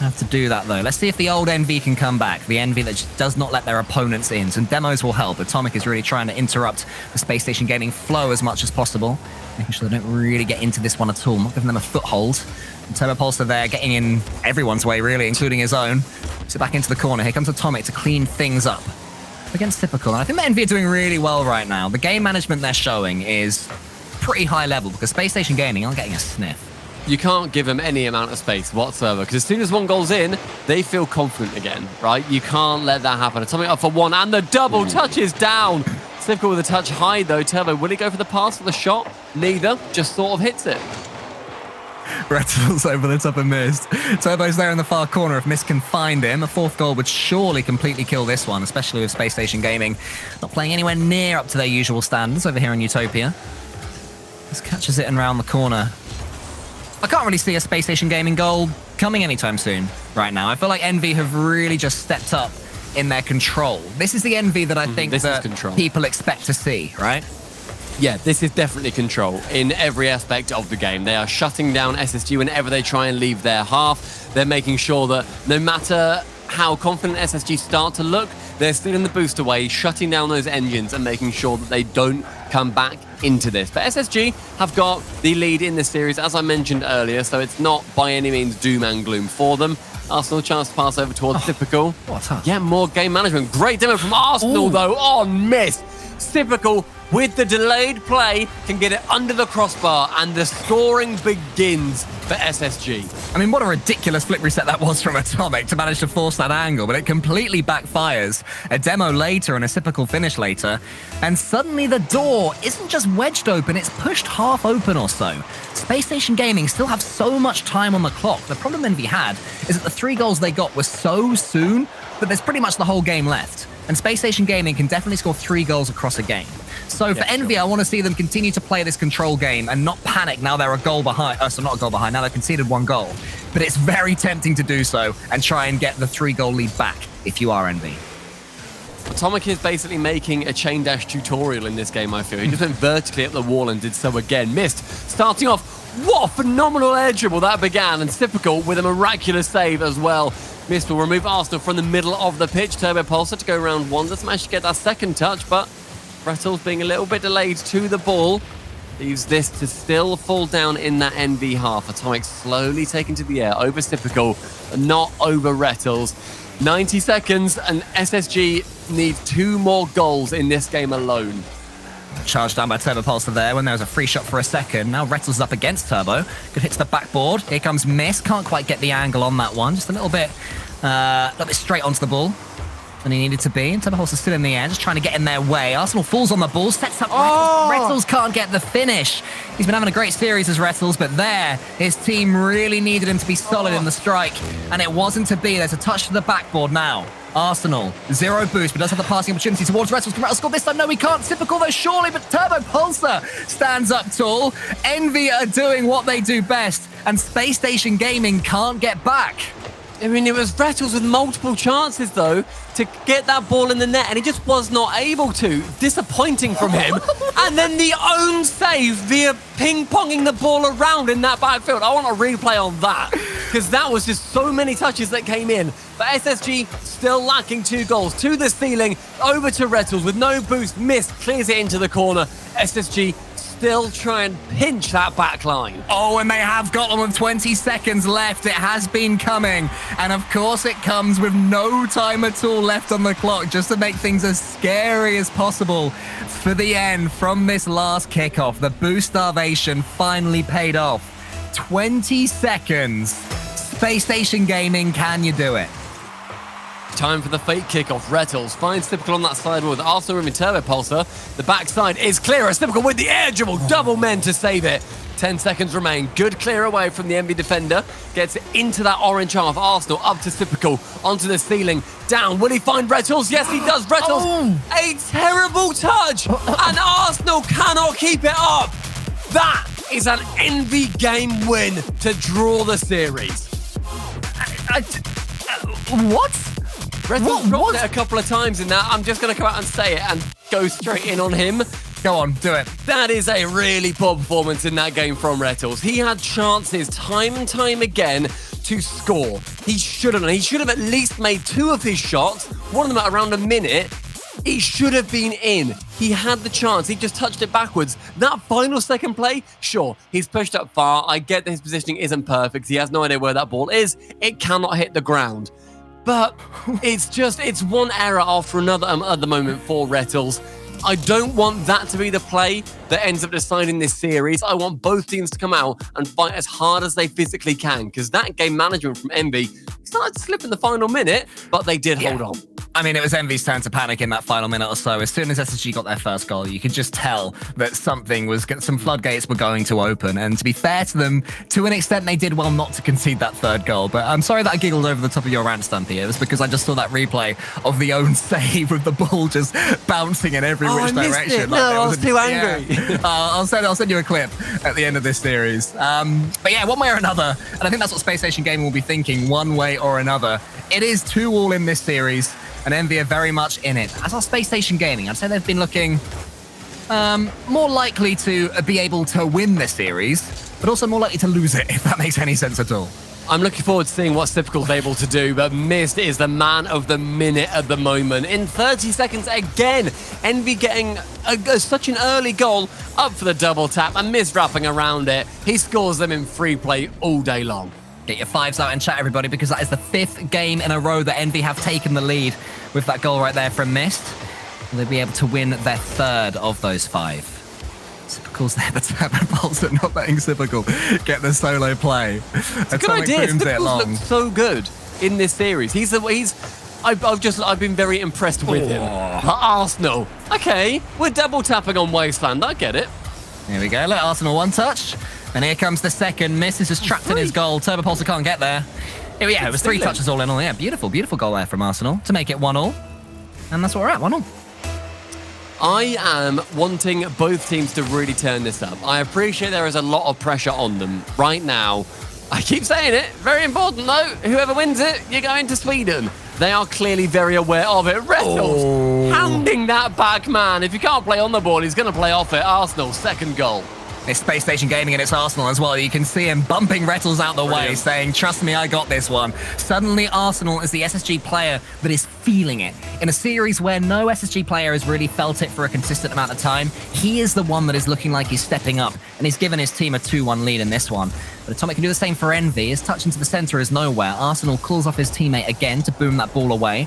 Have to do that, though. Let's see if the old EnVy can come back. The EnVy that just does not let their opponents in. Some demos will help. Atomic is really trying to interrupt the Spacestation Gaming flow as much as possible, making sure they don't really get into this one at all, not giving them a foothold. And Turbopulsar there getting in everyone's way, really, including his own. So back into the corner. Here comes Atomic to clean things up against Typical. And I think the EnVy are doing really well right now. The game management they're showing is pretty high level because Spacestation Gaming aren't getting a sniff. You can't give them any amount of space whatsoever, because as soon as one goal's in, they feel confident again, right? You can't let that happen. Atomic up for one, and the double touch is down. Difficult with a touch high, though. Turbo, will he go for the pass for the shot? Neither, just sort of hits it. Rettles over the top and missed. Turbo's there in the far corner. If Mist can find him, a fourth goal would surely completely kill this one, especially with Spacestation Gaming not playing anywhere near up to their usual standards over here in Utopia. Just catches it and round the corner. I can't really see a Spacestation Gaming goal coming anytime soon right now. I feel like EnVy have really just stepped up in their control. This is the EnVy that I think that people expect to see, right? Yeah, this is definitely control in every aspect of the game. They are shutting down SSG whenever they try and leave their half. They're making sure that no matter how confident SSG start to look, they're still in the boost away, shutting down those engines and making sure that they don't come back into this. But SSG have got the lead in this series, as I mentioned earlier, so it's not by any means doom and gloom for them. Arsenal chance to pass over towards Typical. Yeah, more game management. Great demo from Arsenal, though, on miss. Typical, with the delayed play, can get it under the crossbar, and the scoring begins for SSG. I mean, what a ridiculous flip reset that was from Atomic to manage to force that angle, but it completely backfires. A demo later and a typical finish later, and suddenly the door isn't just wedged open, it's pushed half open or so. Spacestation Gaming still have so much time on the clock. The problem EnVy had is that the 3 goals they got were so soon that there's pretty much the whole game left. And Spacestation Gaming can definitely score 3 goals across a game. So for EnVy, I want to see them continue to play this control game and not panic now they're a goal behind. So not a goal behind, now they've conceded 1 goal. But it's very tempting to do so and try and get the 3-goal lead back if you are EnVy. Atomic is basically making a chain dash tutorial in this game, I feel. He just went vertically up the wall and did so again. Missed. Starting off, what a phenomenal air dribble that began, and Typical with a miraculous save as well. Mist will remove Arsenal from the middle of the pitch. Turbopulsar to go round 1. Doesn't manage to get that second touch, but Rettles being a little bit delayed to the ball leaves this to still fall down in that EnVy half. Atomic slowly taken to the air over Typical, not over Rettles. 90 seconds, and SSG need 2 more goals in this game alone. Charged down by Turbopulsar there when there was a free shot for a second. Now Rettles is up against Turbo. Good hits the backboard. Here comes Mist. Can't quite get the angle on that one. Just a little bit straight onto the ball than he needed to be. And Turbopulsar still in the air, just trying to get in their way. Arsenal falls on the ball, sets up Rettles. Rettles can't get the finish. He's been having a great series as Rettles, but there, his team really needed him to be solid in the strike, and it wasn't to be. There's a touch to the backboard now. Arsenal, 0 boost, but does have the passing opportunity towards Rettles. Can Rettles score this time? No, he can't. Typical, though, surely, but Turbopulsar stands up tall. EnVy are doing what they do best, and Spacestation Gaming can't get back. I mean, it was Rettles with multiple chances, though, to get that ball in the net, and he just was not able to. Disappointing from him. And then the own save via ping-ponging the ball around in that backfield. I want a replay on that, because that was just so many touches that came in. But SSG still lacking 2 goals. To the ceiling, over to Rettles with no boost. Missed, clears it into the corner. SSG still try and pinch that back line. Oh, and they have got them with 20 seconds left. It has been coming. And of course it comes with no time at all left on the clock, just to make things as scary as possible for the end from this last kickoff. The boost starvation finally paid off. 20 seconds. Spacestation Gaming, can you do it? Time for the fake kickoff. Rettles finds Typical on that side with Arsenal room in Turbopulsar. The backside is clear as Typical with the air dribble. Double men to save it. 10 seconds remain. Good clear away from the EnVy defender. Gets it into that orange half. Arsenal up to Typical. Onto the ceiling. Down. Will he find Rettles? Yes, he does. Rettles. A terrible touch. And Arsenal cannot keep it up. That is an EnVy game win to draw the series. What? Rettles dropped it a couple of times in that. I'm just going to come out and say it and go straight in on him. Go on, do it. That is a really poor performance in that game from Rettles. He had chances time and time again to score. He should have at least made 2 of his shots, one of them at around a minute. It should have been in. He had the chance. He just touched it backwards. That final second play, sure, he's pushed up far. I get that his positioning isn't perfect. He has no idea where that ball is. It cannot hit the ground. But it's one error after another at the moment for Rettles. I don't want that to be the play that ends up deciding this series. I want both teams to come out and fight as hard as they physically can, because that game management from EnVy started to slip in the final minute, but they did hold on. I mean, it was EnVy's turn to panic in that final minute or so. As soon as SSG got their first goal, you could just tell that some floodgates were going to open. And to be fair to them, to an extent, they did well not to concede that third goal. But I'm sorry that I giggled over the top of your rant, Stumpy. It was because I just saw that replay of the own save with the ball just bouncing in every which direction. It. I was too angry. Yeah. I'll send you a clip at the end of this series. But yeah, one way or another, and I think that's what Spacestation Gaming will be thinking, one way or another. It is 2-2 in this series. And EnVy are very much in it. As our Spacestation Gaming, I'd say they've been looking more likely to be able to win this series, but also more likely to lose it, if that makes any sense at all. I'm looking forward to seeing what Typical's able to do, but Mist is the man of the minute at the moment. In 30 seconds again, EnVy getting such an early goal up for the double tap, and Mist wrapping around it. He scores them in free play all day long. Get your 5s out in chat, everybody, because that is the 5th game in a row that EnVy have taken the lead with that goal right there from Mist. Will they be able to win their 3rd of those 5? Typical's there, the turbo bolts are not letting Typical get the solo play. It's a good idea. Typical's looked so good in this series. I've been very impressed with him. Arsenal. Okay, we're double tapping on Wasteland. I get it. Here we go. Let Arsenal one touch. And here comes the second. Miss is just trapped in his goal. Turbo Pulsar can't get there. It was 3 touches all in all. Yeah, beautiful goal there from Arsenal to make it 1-1. And that's what we're at, 1-1. I am wanting both teams to really turn this up. I appreciate there is a lot of pressure on them right now. I keep saying it. Very important, though. Whoever wins it, you're going to Sweden. They are clearly very aware of it. Rettles hounding that back man. If you can't play on the ball, he's going to play off it. Arsenal, 2nd goal. It's Spacestation Gaming and it's Arsenal as well. You can see him bumping Rettles out the way, saying, trust me, I got this one. Suddenly, Arsenal is the SSG player that is feeling it. In a series where no SSG player has really felt it for a consistent amount of time, he is the one that is looking like he's stepping up, and he's given his team a 2-1 lead in this one. But Atomic can do the same for EnVy. His touch into the center is nowhere. Arsenal calls off his teammate again to boom that ball away.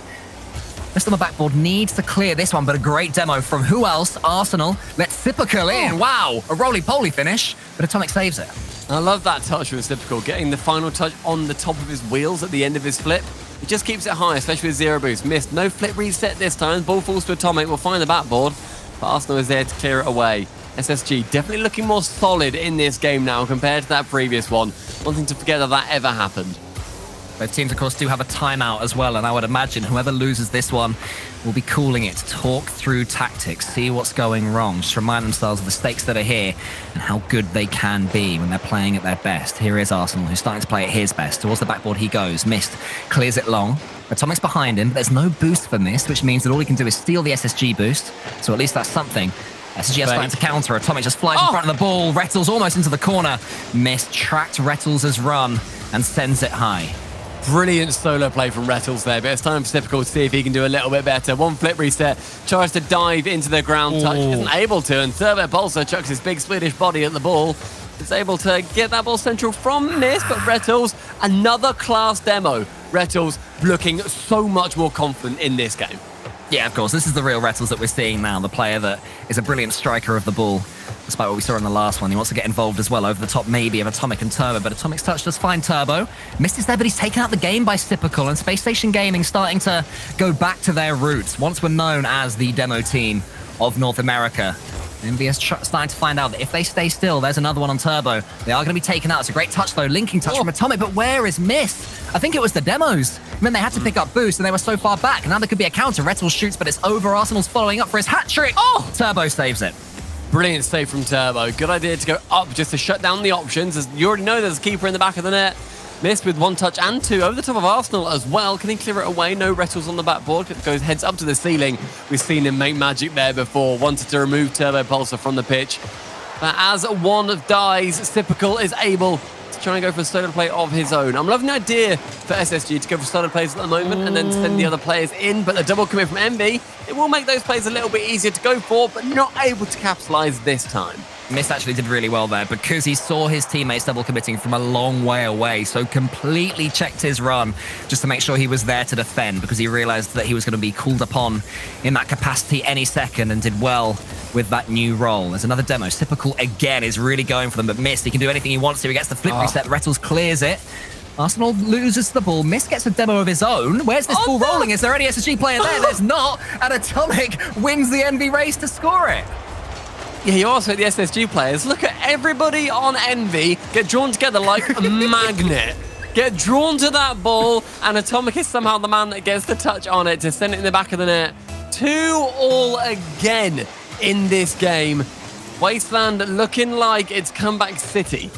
Just on the backboard needs to clear this one, but a great demo from who else? Arsenal. Let's Typical in. Wow, a roly-poly finish, but Atomic saves it. I love that touch from Typical, getting the final touch on the top of his wheels at the end of his flip. It just keeps it high, especially with 0 boost. Missed. No flip reset this time. Ball falls to Atomic. We'll find the backboard, but Arsenal is there to clear it away. SSG definitely looking more solid in this game now compared to that previous one. Wanting to forget that ever happened. Both teams, of course, do have a timeout as well, and I would imagine whoever loses this one will be calling it. Talk through tactics, see what's going wrong, just remind themselves of the stakes that are here and how good they can be when they're playing at their best. Here is Arsenal, who's starting to play at his best. Towards the backboard he goes. Mist clears it long. Atomic's behind him, but there's no boost for Mist, which means that all he can do is steal the SSG boost, so at least that's something. SSG is starting to counter. Atomic just flies in front of the ball. Rettles almost into the corner. Mist tracked Rettles' run and sends it high. Brilliant solo play from Rettles there, but it's time for Typical to see if he can do a little bit better. One flip reset, tries to dive into the ground touch, isn't able to, and Turbo Pulsar chucks his big Swedish body at the ball. Is able to get that ball central from Miss, but Rettles, another class demo. Rettles looking so much more confident in this game. Yeah, of course, this is the real Rettles that we're seeing now, the player that is a brilliant striker of the ball. Despite what we saw in the last one, he wants to get involved as well, over the top maybe of Atomic and Turbo, but Atomic's touch does find Turbo. Mist is there, but he's taken out the game by Typical, and Spacestation Gaming starting to go back to their roots. Once were known as the demo team of North America. EnVy is starting to find out that if they stay still, there's another one on Turbo. They are going to be taken out. It's a great touch, though. Linking touch from Atomic, but where is Mist? I think it was the demos. I mean, they had to pick up boost, and they were so far back. Now there could be a counter. Retals shoots, but it's over. Arsenal's following up for his hat trick. Oh! Turbo saves it. Brilliant save from Turbo. Good idea to go up just to shut down the options. As you already know, there's a keeper in the back of the net. Missed with 1 touch and 2 over the top of Arsenal as well. Can he clear it away? No Retals on the backboard. It goes heads up to the ceiling. We've seen him make magic there before. Wanted to remove Turbo Pulsar from the pitch. But as one dies, Typical is able to try and go for a solo play of his own. I'm loving the idea for SSG to go for solo plays at the moment and then send the other players in. But the double commit from EnVy, it will make those plays a little bit easier to go for, but not able to capitalize this time. Mist actually did really well there because he saw his teammates double committing from a long way away, so completely checked his run just to make sure he was there to defend because he realized that he was going to be called upon in that capacity any second and did well with that new role. There's another demo. Typical again is really going for them, but Mist, he can do anything he wants to. He gets the flip reset. Retals clears it. Arsenal loses the ball. Mist gets a demo of his own. Where's this ball rolling? Is there any SSG player there? There's not. And Atomic wins the EnVy race to score it. Yeah, you also the SSG players. Look at everybody on EnVy get drawn together like a magnet. Get drawn to that ball, and Atomic is somehow the man that gets the touch on it to send it in the back of the net. 2-2 again in this game. Wasteland looking like it's comeback city.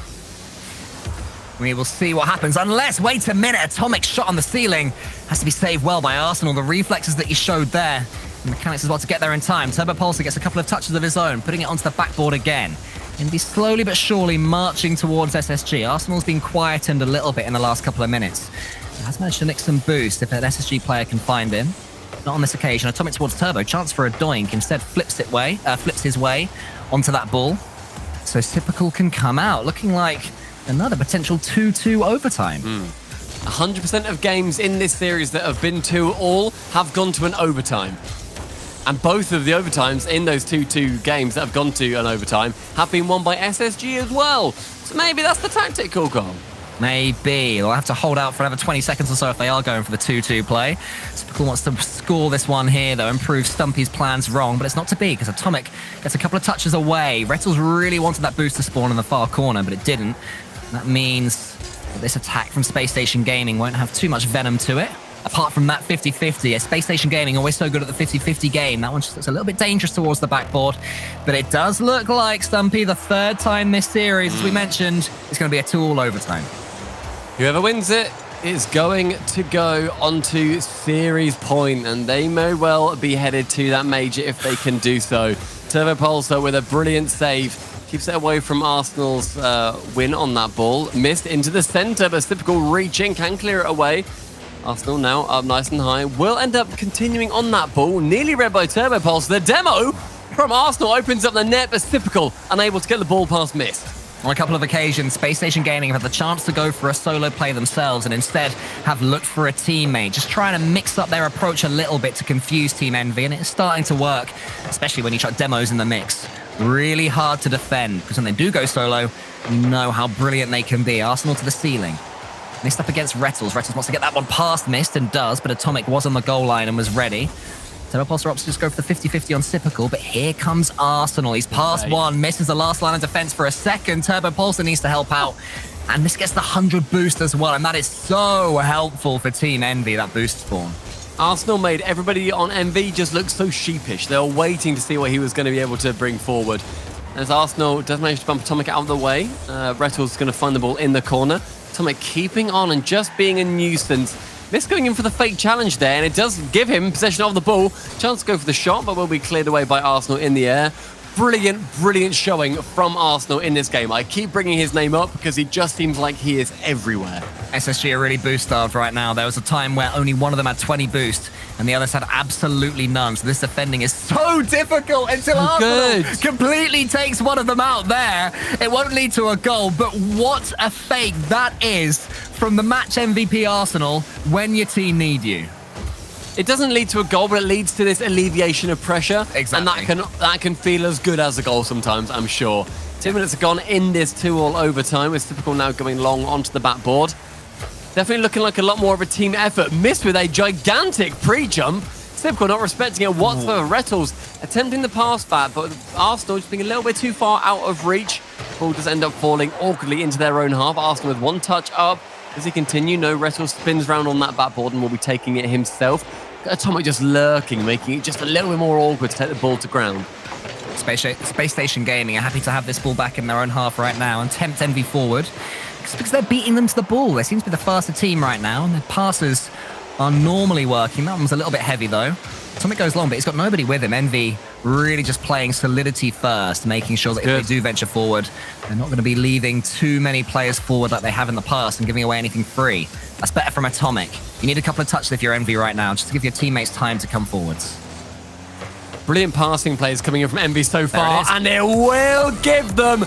We will see what happens, unless, wait a minute, Atomic shot on the ceiling. Has to be saved well by Arsenal. The reflexes that he showed there. The mechanics as well to get there in time. Turbo Pulsar gets a couple of touches of his own, putting it onto the backboard again. EnVy slowly but surely marching towards SSG. Arsenal's been quietened a little bit in the last couple of minutes. He has managed to nick some boost if an SSG player can find him. Not on this occasion. Atomic towards Turbo. Chance for a doink. Instead flips his way onto that ball. So Typical can come out, looking like another potential 2-2 overtime. 100% of games in this series that have been 2-2 have gone to an overtime. And both of the overtimes in those 2-2 games that have gone to an overtime have been won by SSG as well. So maybe that's the tactical goal. Maybe. They'll have to hold out for another 20 seconds or so if they are going for the 2-2 play. Typical wants to score this one here, though, and prove Stumpy's plans wrong, but it's not to be because Atomic gets a couple of touches away. Retals really wanted that boost to spawn in the far corner, but it didn't. That means that this attack from Spacestation Gaming won't have too much venom to it. Apart from that 50-50, Spacestation Gaming always so good at the 50-50 game. That one just looks a little bit dangerous towards the backboard. But it does look like, Stumpy, the third time this series, as we mentioned, is going to be a 2-2 overtime. Whoever wins it is going to go onto series point, and they may well be headed to that major if they can do so. Turbo Pulsar with a brilliant save. Keeps it away from Arsenal's win on that ball. Missed into the center, but Typical reaching, can clear it away. Arsenal now up nice and high. Will end up continuing on that ball. Nearly read by Turbo Pulsar. The demo from Arsenal opens up the net, but Typical unable to get the ball past Mist. On a couple of occasions, Spacestation Gaming have had the chance to go for a solo play themselves and instead have looked for a teammate, just trying to mix up their approach a little bit to confuse Team EnVy, and it's starting to work, especially when you chuck demos in the mix. Really hard to defend, because when they do go solo, you know how brilliant they can be. Arsenal to the ceiling. Mist up against Retals. Retals wants to get that one past Mist and does, but Atomic was on the goal line and was ready. Turbo Pulsar opts to just go for the 50-50 on Typical, but here comes Arsenal. He's past one, misses the last line of defense for a second. Turbo Pulsar needs to help out. And this gets the 100 boost as well, and that is so helpful for Team EnVy, that boost spawn. Arsenal made everybody on EnVy just look so sheepish. They were waiting to see what he was going to be able to bring forward. As Arsenal does manage to bump Atomic out of the way, Retals going to find the ball in the corner. Atomic keeping on and just being a nuisance. Mist going in for the fake challenge there, and it does give him possession of the ball. Chance to go for the shot, but will be cleared away by Arsenal in the air. Brilliant, brilliant showing from Arsenal in this game. I keep bringing his name up because he just seems like he is everywhere. SSG are really boost-starved right now. There was a time where only one of them had 20 boost, and the others had absolutely none. So this defending is so difficult until Arsenal completely takes one of them out there. It won't lead to a goal, but what a fake that is from the match MVP Arsenal when your team need you. It doesn't lead to a goal, but it leads to this alleviation of pressure. Exactly. And that can feel as good as a goal sometimes, I'm sure. 2 minutes have gone in this 2-2 overtime, with Typical now going long onto the backboard. Definitely looking like a lot more of a team effort. Missed with a gigantic pre-jump. Typical, not respecting it whatsoever. Rettles attempting the pass back, but Arsenal just being a little bit too far out of reach. Ball does end up falling awkwardly into their own half. Arsenal with one touch up. Does he continue? No, Rettles spins round on that backboard and will be taking it himself. Atomic just lurking, making it just a little bit more awkward to take the ball to ground. Spacestation Gaming are happy to have this ball back in their own half right now and tempt EnVy forward. It's because they're beating them to the ball. They seem to be the faster team right now, and their passes are normally working. That one's a little bit heavy, though. Atomic goes long, but he's got nobody with him. EnVy really just playing solidity first, making sure that if they do venture forward, they're not going to be leaving too many players forward like they have in the past and giving away anything free. That's better from Atomic. You need a couple of touches if you're EnVy right now, just to give your teammates time to come forwards. Brilliant passing plays coming in from EnVy so far, and it will give them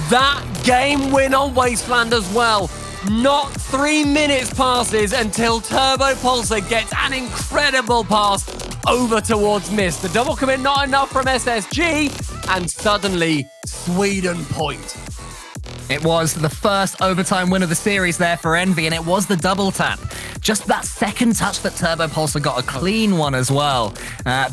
that game win on Wasteland as well. Not 3 minutes passes until Turbo Pulsar gets an incredible pass over towards Mist. The double commit not enough from SSG, and suddenly Sweden point. It was the first overtime win of the series there for EnVy, and it was the double tap. Just that second touch that Turbo Pulsar got, a clean one as well.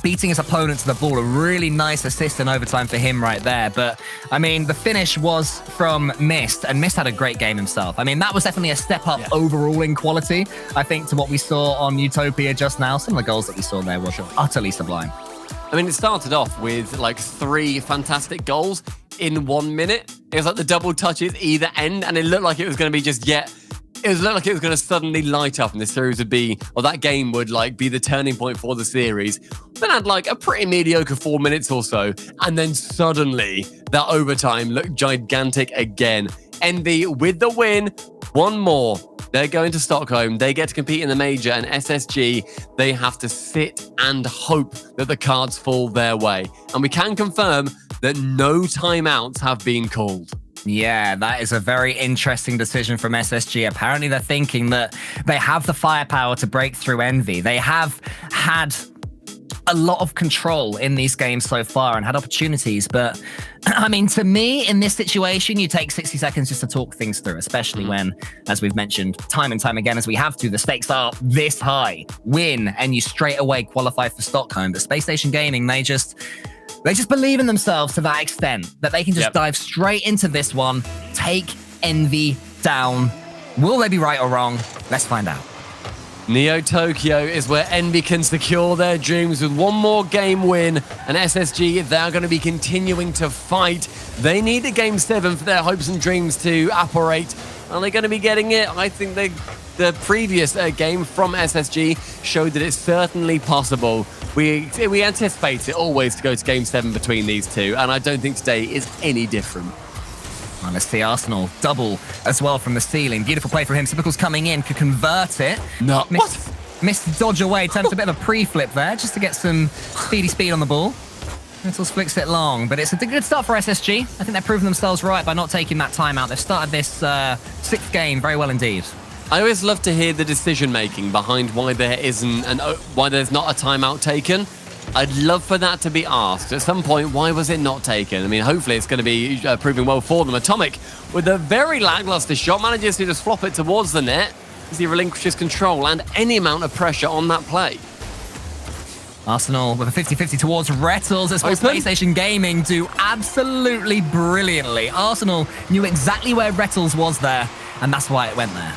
Beating his opponent to the ball, a really nice assist in overtime for him right there. But, I mean, the finish was from Mist, and Mist had a great game himself. I mean, that was definitely a step up overall in quality, I think, to what we saw on Utopia just now. Some of the goals that we saw there were utterly sublime. I mean, it started off with like 3 fantastic goals in 1 minute. It was like the double touches either end, and it looked like it was going to be just looked like it was going to suddenly light up, and the series would be, or that game would like be the turning point for the series. Then had like a pretty mediocre 4 minutes or so, and then suddenly that overtime looked gigantic again. EnVy with the win, one more. They're going to Stockholm. They get to compete in the major, and SSG, they have to sit and hope that the cards fall their way. And we can confirm that no timeouts have been called. Yeah, that is a very interesting decision from SSG. Apparently, they're thinking that they have the firepower to break through EnVy. They have had a lot of control in these games so far and had opportunities. But, I mean, to me, in this situation, you take 60 seconds just to talk things through, especially when, as we've mentioned time and time again, as we have to, the stakes are this high. Win, and you straight away qualify for Stockholm. But Spacestation Gaming, they just believe in themselves to that extent that they can just dive straight into this one, take EnVy down. Will they be right or wrong? Let's find out. Neo Tokyo is where EnVy can secure their dreams with one more game win, and SSG, they're going to be continuing to fight. They need a Game 7 for their hopes and dreams to apparate. Are they going to be getting it? I think the previous game from SSG showed that it's certainly possible. We anticipate it always to go to Game 7 between these two, and I don't think today is any different. Well, let's see Arsenal double as well from the ceiling. Beautiful play from him. Typical's coming in, could convert it. No, missed the dodge away, attempts a bit of a pre-flip there just to get some speed on the ball. Littles flicks it long, but it's a good start for SSG. I think they've proven themselves right by not taking that timeout. They've started this 6th game very well indeed. I always love to hear the decision-making behind why there isn't why there's not a timeout taken. I'd love for that to be asked. At some point, why was it not taken? I mean, hopefully it's going to be proving well for them. Atomic, with a very lackluster shot, manages to just flop it towards the net as he relinquishes control and any amount of pressure on that play. Arsenal with a 50-50 towards Rettles. As what Spacestation Gaming do absolutely brilliantly. Arsenal knew exactly where Rettles was there, and that's why it went there.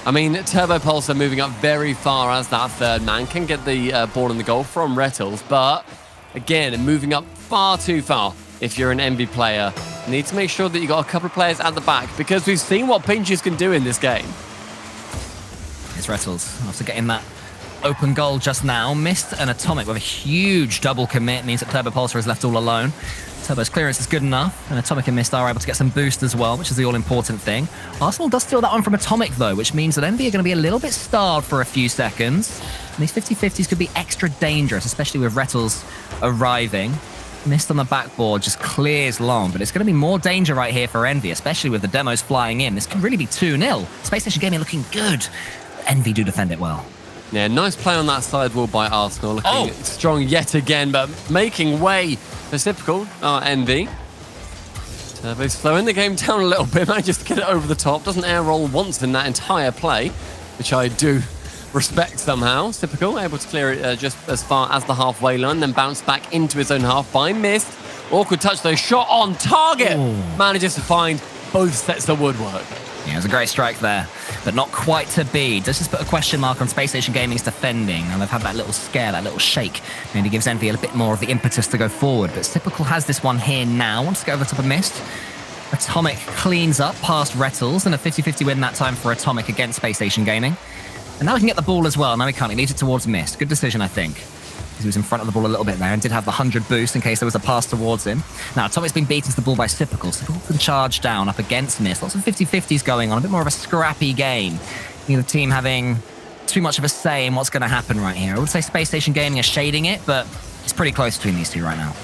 I mean, Turbo Pulsar moving up very far as that third man can get the ball in the goal from Rettles, but again, moving up far too far if you're an EnVy player. You need to make sure that you got a couple of players at the back because we've seen what pinches can do in this game. It's Rettles after getting that open goal just now. Missed an Atomic with a huge double commit. Means that Turbo Pulsar is left all alone. Turbo's clearance is good enough, and Atomic and Mist are able to get some boost as well, which is the all-important thing. Arsenal does steal that one from Atomic, though, which means that EnVy are going to be a little bit starved for a few seconds. And these 50-50s could be extra dangerous, especially with Rettles arriving. Mist on the backboard just clears long, but it's going to be more danger right here for EnVy, especially with the demos flying in. This could really be 2-0. Spacestation Gaming looking good. EnVy do defend it well. Yeah, nice play on that side wall by Arsenal. Looking strong yet again, but making way for typical EnVy. Turbo's slowing the game down a little bit, manages to get it over the top. Doesn't air roll once in that entire play, which I do Respect somehow. Typical, able to clear it just as far as the halfway line, then bounce back into his own half by Mist. Awkward touch though, shot on target. Ooh. Manages to find both sets of woodwork. Yeah, it was a great strike there, but not quite to be. Does this put a question mark on Spacestation Gaming's defending? And they've had that little scare, that little shake. Maybe gives EnVy a bit more of the impetus to go forward. But Typical has this one here now. Wants to go over the top of Mist. Atomic cleans up past Rettles, and a 50-50 win that time for Atomic against Spacestation Gaming. And now we can get the ball as well. Now we can't. He leaves it towards Mist. Good decision, I think. He was in front of the ball a little bit there and did have the 100 boost in case there was a pass towards him. Now, Atomic's been beaten to the ball by Typical. Typical can charge down up against Mist. Lots of 50-50s going on. A bit more of a scrappy game. Neither team having too much of a say in what's going to happen right here. I would say Spacestation Gaming are shading it, but it's pretty close between these two right now.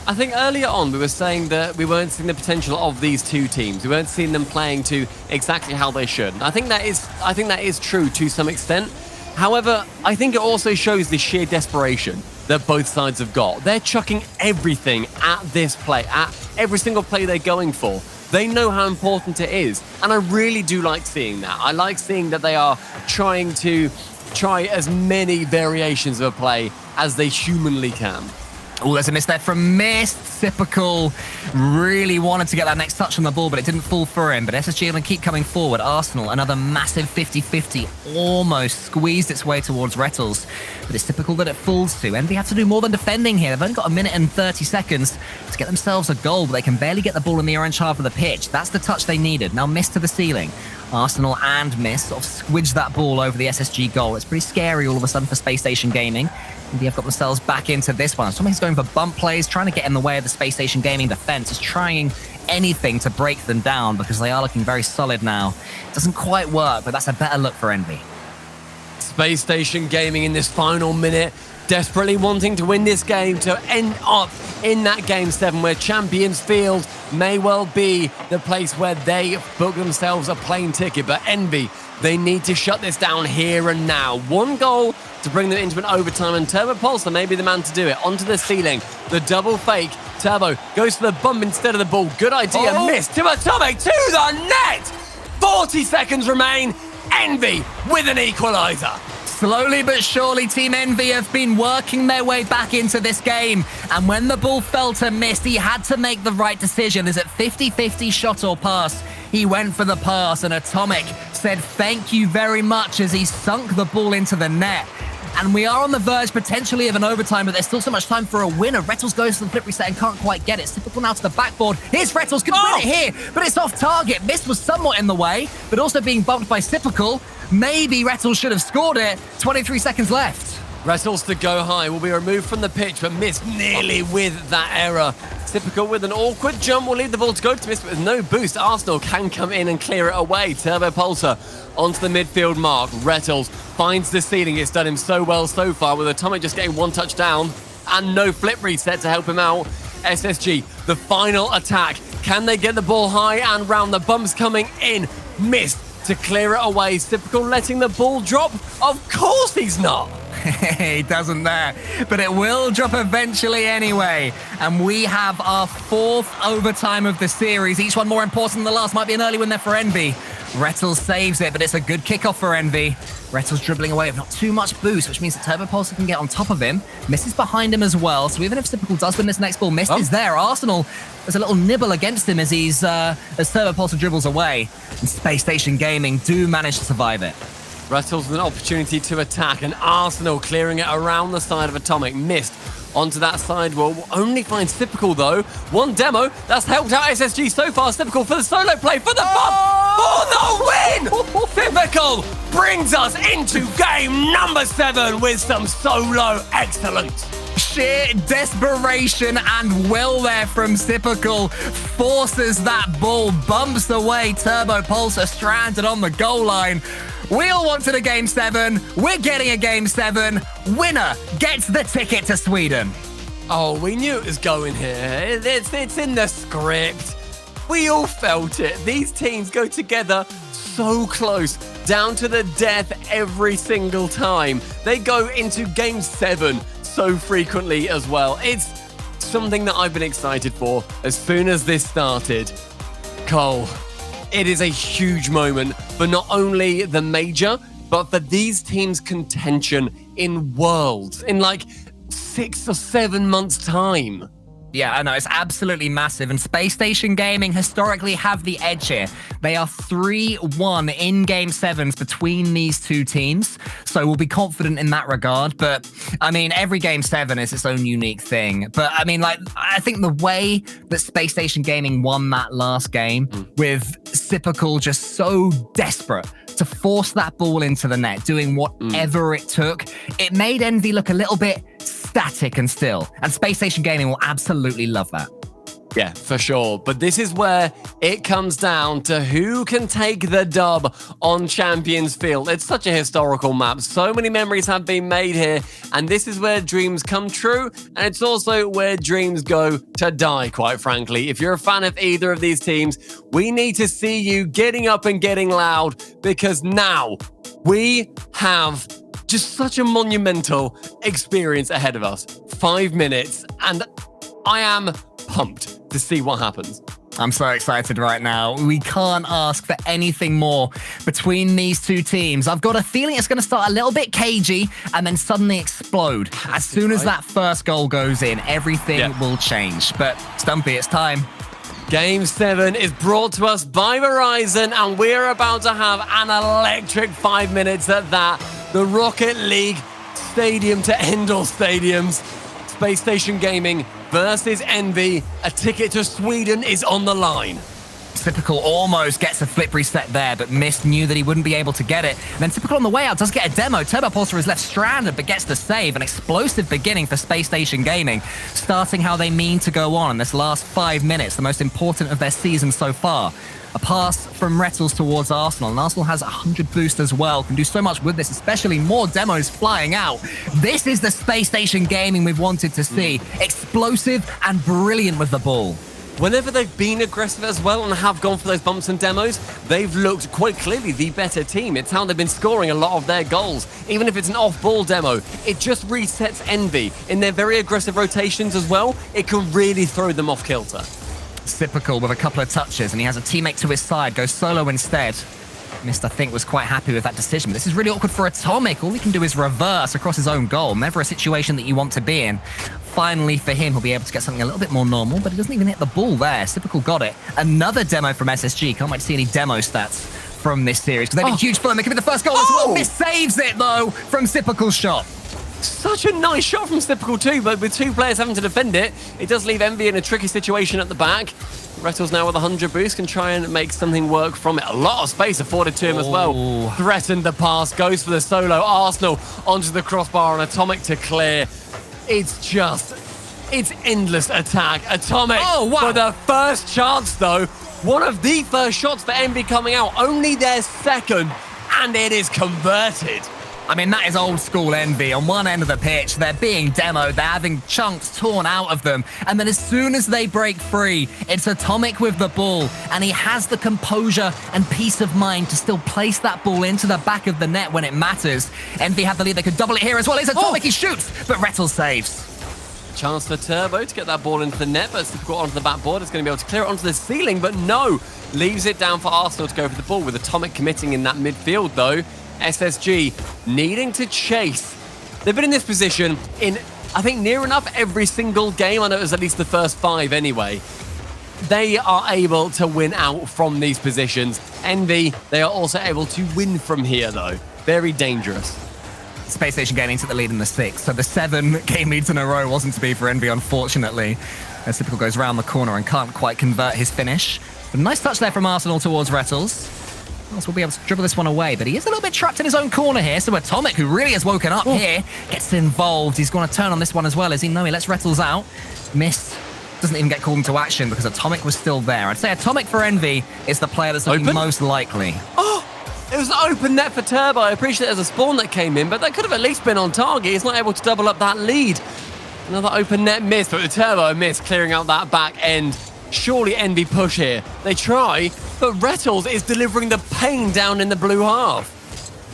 I think earlier on we were saying that we weren't seeing the potential of these two teams. We weren't seeing them playing to exactly how they should. I think that is true to some extent. However, I think it also shows the sheer desperation that both sides have got. They're chucking everything at this play, at every single play they're going for. They know how important it is, and I really do like seeing that. I like seeing that they are trying as many variations of a play as they humanly can. Oh, there's a miss there from Mist. Typical really wanted to get that next touch on the ball, but it didn't fall for him. But SSG going to keep coming forward. Arsenal, another massive 50-50, almost squeezed its way towards Rettles. But it's Typical that it falls to. EnVy have to do more than defending here. They've only got a minute and 30 seconds to get themselves a goal, but they can barely get the ball in the orange half of the pitch. That's the touch they needed. Now Mist to the ceiling. Arsenal and Mist sort of squidged that ball over the SSG goal. It's pretty scary all of a sudden for Spacestation Gaming. EnVy have got themselves back into this one. Somebody's going for bump plays, trying to get in the way of the Spacestation Gaming defense, is trying anything to break them down because they are looking very solid now. It doesn't quite work, but that's a better look for EnVy. Spacestation Gaming in this final minute, desperately wanting to win this game to end up in that Game 7 where Champions Field may well be the place where they book themselves a plane ticket. But EnVy, they need to shut this down here and now. One goal to bring them into an overtime, and Turbo Pulsar may be the man to do it. Onto the ceiling, the double fake. Turbo goes for the bump instead of the ball. Good idea, missed to Atomic, to the net! 40 seconds remain, EnVy with an equaliser. Slowly but surely, Team EnVy have been working their way back into this game. And when the ball fell to Mist, he had to make the right decision. Is it 50-50 shot or pass? He went for the pass, and Atomic said thank you very much as he sunk the ball into the net. And we are on the verge potentially of an overtime, but there's still so much time for a winner. Rettles goes to the flip reset and can't quite get it. Typical now to the backboard. Here's Rettles, can win it here, but it's off target. Mist was somewhat in the way, but also being bumped by Typical. Maybe Rettles should have scored it. 23 seconds left. Rettles to go high will be removed from the pitch, but Mist nearly with that error. Typical with an awkward jump will leave the ball to go to Mist, but with no boost. Arsenal can come in and clear it away. Turbo Pulsar onto the midfield mark. Rettles finds the ceiling. It's done him so well so far, with Atomic just getting one touch down and no flip reset to help him out. SSG, the final attack. Can they get the ball high and round? The bumps coming in. Mist to clear it away. Typical letting the ball drop. Of course he's not. He doesn't there, but it will drop eventually anyway. And we have our fourth overtime of the series. Each one more important than the last. Might be an early win there for EnVy. Rettles saves it, but it's a good kickoff for EnVy. Rettles dribbling away with not too much boost, which means that Turbo Pulsar can get on top of him. Mist is behind him as well, so even if Typical does win this next ball, Mist is there. Arsenal, there's a little nibble against him as Turbo Pulsar dribbles away. And Spacestation Gaming do manage to survive it. Rettles with an opportunity to attack, and Arsenal clearing it around the side of Atomic. Mist onto that side will only find Typical though. One demo that's helped out SSG so far. Typical for the solo play for the bump for the win. Typical brings us into game number 7 with some solo excellence. Sheer desperation and will there from Typical forces that ball, bumps away. Turbo Pulsar stranded on the goal line. We all wanted a Game 7. We're getting a Game 7. Winner gets the ticket to Sweden. Oh, we knew it was going here. It's in the script. We all felt it. These teams go together so close, down to the death every single time. They go into Game 7 so frequently as well. It's something that I've been excited for as soon as this started. Cole, it is a huge moment for not only the major, but for these teams' contention in Worlds in like 6 or 7 months' time. Yeah, I know, it's absolutely massive, and Spacestation Gaming historically have the edge here. They are 3-1 in Game 7s between these two teams, so we'll be confident in that regard. But, I mean, every Game 7 is its own unique thing. But, I mean, like, I think the way that Spacestation Gaming won that last game, with Sipical just so desperate to force that ball into the net, doing whatever it took, it made EnVy look a little bit static and still. And Spacestation Gaming will absolutely love that. Yeah, for sure. But this is where it comes down to who can take the dub on Champions Field. It's such a historical map. So many memories have been made here. And this is where dreams come true. And it's also where dreams go to die, quite frankly. If you're a fan of either of these teams, we need to see you getting up and getting loud, because now we have just such a monumental experience ahead of us. 5 minutes, and I am pumped to see what happens. I'm so excited right now. We can't ask for anything more between these two teams. I've got a feeling it's going to start a little bit cagey and then suddenly explode. As soon as that first goal goes in, everything will change. But Stumpy, it's time. Game 7 is brought to us by Verizon, and we're about to have an electric 5 minutes at that. The Rocket League stadium to end all stadiums. Spacestation Gaming versus EnVy. A ticket to Sweden is on the line. Typical almost gets a flip reset there, but Mist knew that he wouldn't be able to get it. And then Typical on the way out does get a demo. Turbopulsar is left stranded, but gets the save. An explosive beginning for Spacestation Gaming, starting how they mean to go on in this last 5 minutes, the most important of their season so far. A pass from Rettles towards Arsenal, and Arsenal has 100 boost as well. Can do so much with this, especially more demos flying out. This is the Spacestation Gaming we've wanted to see. Explosive and brilliant with the ball. Whenever they've been aggressive as well and have gone for those bumps and demos, they've looked quite clearly the better team. It's how they've been scoring a lot of their goals. Even if it's an off-ball demo, it just resets EnVy. In their very aggressive rotations as well, it can really throw them off kilter. Sipical with a couple of touches, and he has a teammate to his side, goes solo instead. Mist, I think, was quite happy with that decision, but this is really awkward for Atomic. All he can do is reverse across his own goal. Never a situation that you want to be in. Finally, for him, he'll be able to get something a little bit more normal, but he doesn't even hit the ball there. Sipical got it. Another demo from SSG. Can't wait to see any demo stats from this series, because they've been huge for them. It could be the first goal as well. Mist saves it, though, from Sipical's shot. Such a nice shot from Sipical too, but with 2 players having to defend it, it does leave EnVy in a tricky situation at the back. Rettles now with 100 boost can try and make something work from it. A lot of space afforded to him as well. Threatened the pass, goes for the solo. Arsenal onto the crossbar and Atomic to clear. It's endless attack. Atomic for the first chance though. One of the first shots for EnVy coming out, only their second, and it is converted. I mean, that is old school EnVy. On one end of the pitch, they're being demoed, they're having chunks torn out of them, and then as soon as they break free, it's Atomic with the ball, and he has the composure and peace of mind to still place that ball into the back of the net when it matters. EnVy have the lead, they could double it here as well. It's Atomic, he shoots, but Rettles saves. Chance for Turbo to get that ball into the net, but it's got onto the backboard. It's going to be able to clear it onto the ceiling, but no. Leaves it down for Arsenal to go for the ball, with Atomic committing in that midfield, though. SSG needing to chase. They've been in this position in, I think, near enough every single game. I know it was at least the first 5 anyway. They are able to win out from these positions. EnVy, they are also able to win from here, though. Very dangerous. Spacestation Gaming took the lead in the 6th, so the 7 game leads in a row wasn't to be for EnVy, unfortunately. As Typical goes round the corner and can't quite convert his finish. But a nice touch there from Arsenal towards Rettles. We'll be able to dribble this one away, but he is a little bit trapped in his own corner here, so Atomic, who really has woken up here, gets involved. He's going to turn on this one as well, as he no, he lets Rettles out. Mist doesn't even get called into action because Atomic was still there. I'd say Atomic for EnVy is the player that's looking most likely. It was an open net for Turbo. I appreciate there's a spawn that came in, but that could have at least been on target. He's not able to double up that lead. Another open net miss, but the Turbo miss, clearing out that back end. Surely EnVy push here. They try, but Rettles is delivering the pain down in the blue half.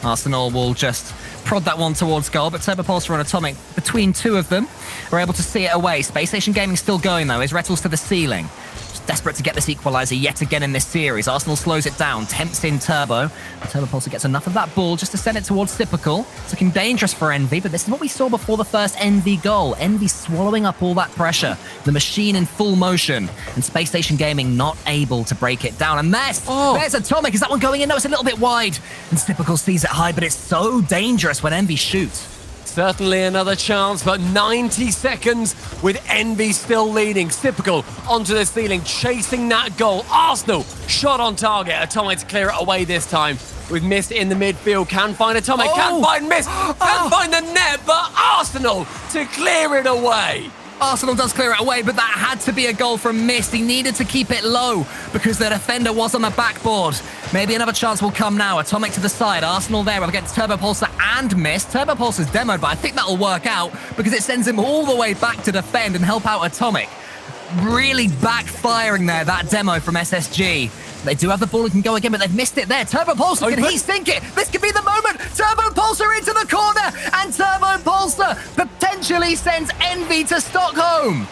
Arsenal will just prod that one towards goal, but Turbopulsar and Atomic, between 2 of them, are able to see it away. Spacestation Gaming still going, though. Is Rettles to the ceiling. Just desperate to get this equalizer yet again in this series. Arsenal slows it down, tempts in Turbo. Turbo Pulsar gets enough of that ball just to send it towards Typical. It's looking dangerous for EnVy, but this is what we saw before the first EnVy goal. EnVy swallowing up all that pressure, the machine in full motion, and Spacestation Gaming not able to break it down. And there's Atomic. Is that one going in? No, it's a little bit wide. And Typical sees it high, but it's so dangerous when EnVy shoots. Certainly another chance, but 90 seconds with EnVy still leading. Typical onto the ceiling, chasing that goal. Arsenal shot on target. Atomic to clear it away this time with Mist in the midfield. Can find Atomic, can find Mist, can find the net, but Arsenal to clear it away. Arsenal does clear it away, but that had to be a goal from Mist. He needed to keep it low because the defender was on the backboard. Maybe another chance will come now. Atomic to the side. Arsenal there against Turbo Pulsar and Mist. Turbo Pulsar's demoed, but I think that'll work out because it sends him all the way back to defend and help out Atomic. Really backfiring there, that demo from SSG. They do have the ball and can go again, but they've missed it there. Turbo Pulsar, can he sink it? This could be the moment. Turbo Pulsar into the corner, and Turbo Pulsar potentially sends EnVy to Stockholm.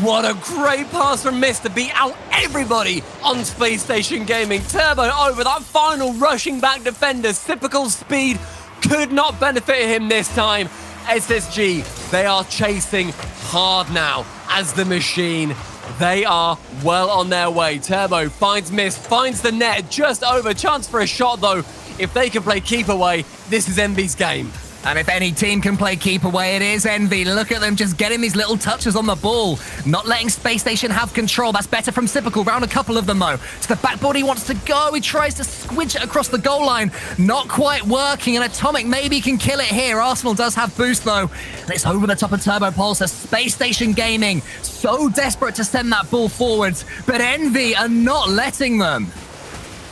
What a great pass from Mist to beat out everybody on Spacestation Gaming. Turbo over that final rushing back defender. Typical speed could not benefit him this time. SSG, they are chasing hard now as the machine. They are well on their way. Turbo finds Mist, finds the net, just over. Chance for a shot, though. If they can play keep away, this is EnVy's game. And if any team can play keep away, it is EnVy. Look at them just getting these little touches on the ball. Not letting Spacestation have control. That's better from Typical. Round a couple of them, though. To the backboard he wants to go. He tries to squidge it across the goal line. Not quite working. And Atomic maybe can kill it here. Arsenal does have boost, though. And it's over the top of Turbo Pulsar. Spacestation Gaming so desperate to send that ball forwards. But EnVy are not letting them.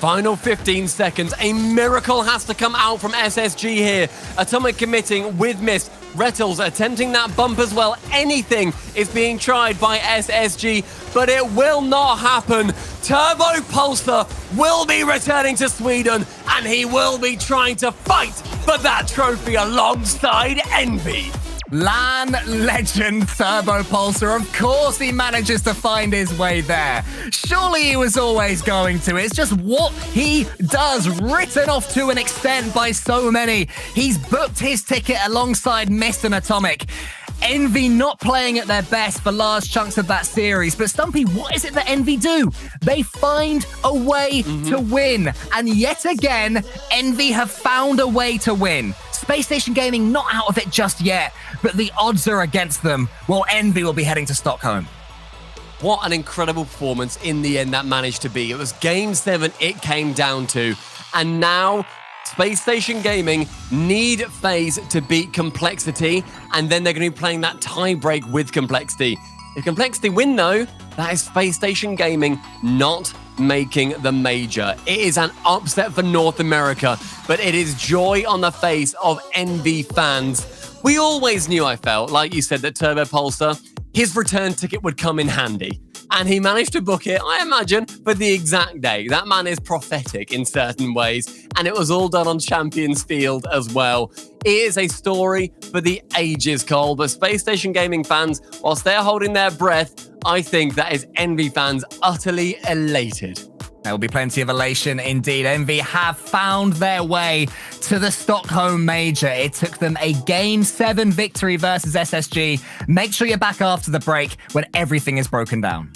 Final 15 seconds. A miracle has to come out from SSG here. Atomic committing with Mist. Rettles attempting that bump as well. Anything is being tried by SSG, but it will not happen. Turbo Pulsar will be returning to Sweden, and he will be trying to fight for that trophy alongside EnVy. LAN legend Turbo Pulsar, of course he manages to find his way there. Surely he was always going to. It's just what he does, written off to an extent by so many. He's booked his ticket alongside Mist and Atomic. EnVy not playing at their best for large chunks of that series. But Stumpy, what is it that EnVy do? They find a way to win. And yet again, EnVy have found a way to win. Spacestation Gaming not out of it just yet, but the odds are against them. Well, EnVy will be heading to Stockholm. What an incredible performance in the end that managed to be. It was Game 7 it came down to. And now Spacestation Gaming need FaZe to beat Complexity, and then they're going to be playing that tie-break with Complexity. If Complexity win, though, that is Spacestation Gaming not making the major. It is an upset for North America, but it is joy on the face of EnVy fans. We always knew, I felt, like you said, that Turbo Pulsar, his return ticket would come in handy. And he managed to book it, I imagine, for the exact day. That man is prophetic in certain ways, and it was all done on Champions Field as well. It is a story for the ages, Cole, but Spacestation Gaming fans, whilst they're holding their breath, I think that is EnVy fans utterly elated. There will be plenty of elation indeed. EnVy have found their way to the Stockholm Major. It took them a Game 7 victory versus SSG. Make sure you're back after the break when everything is broken down.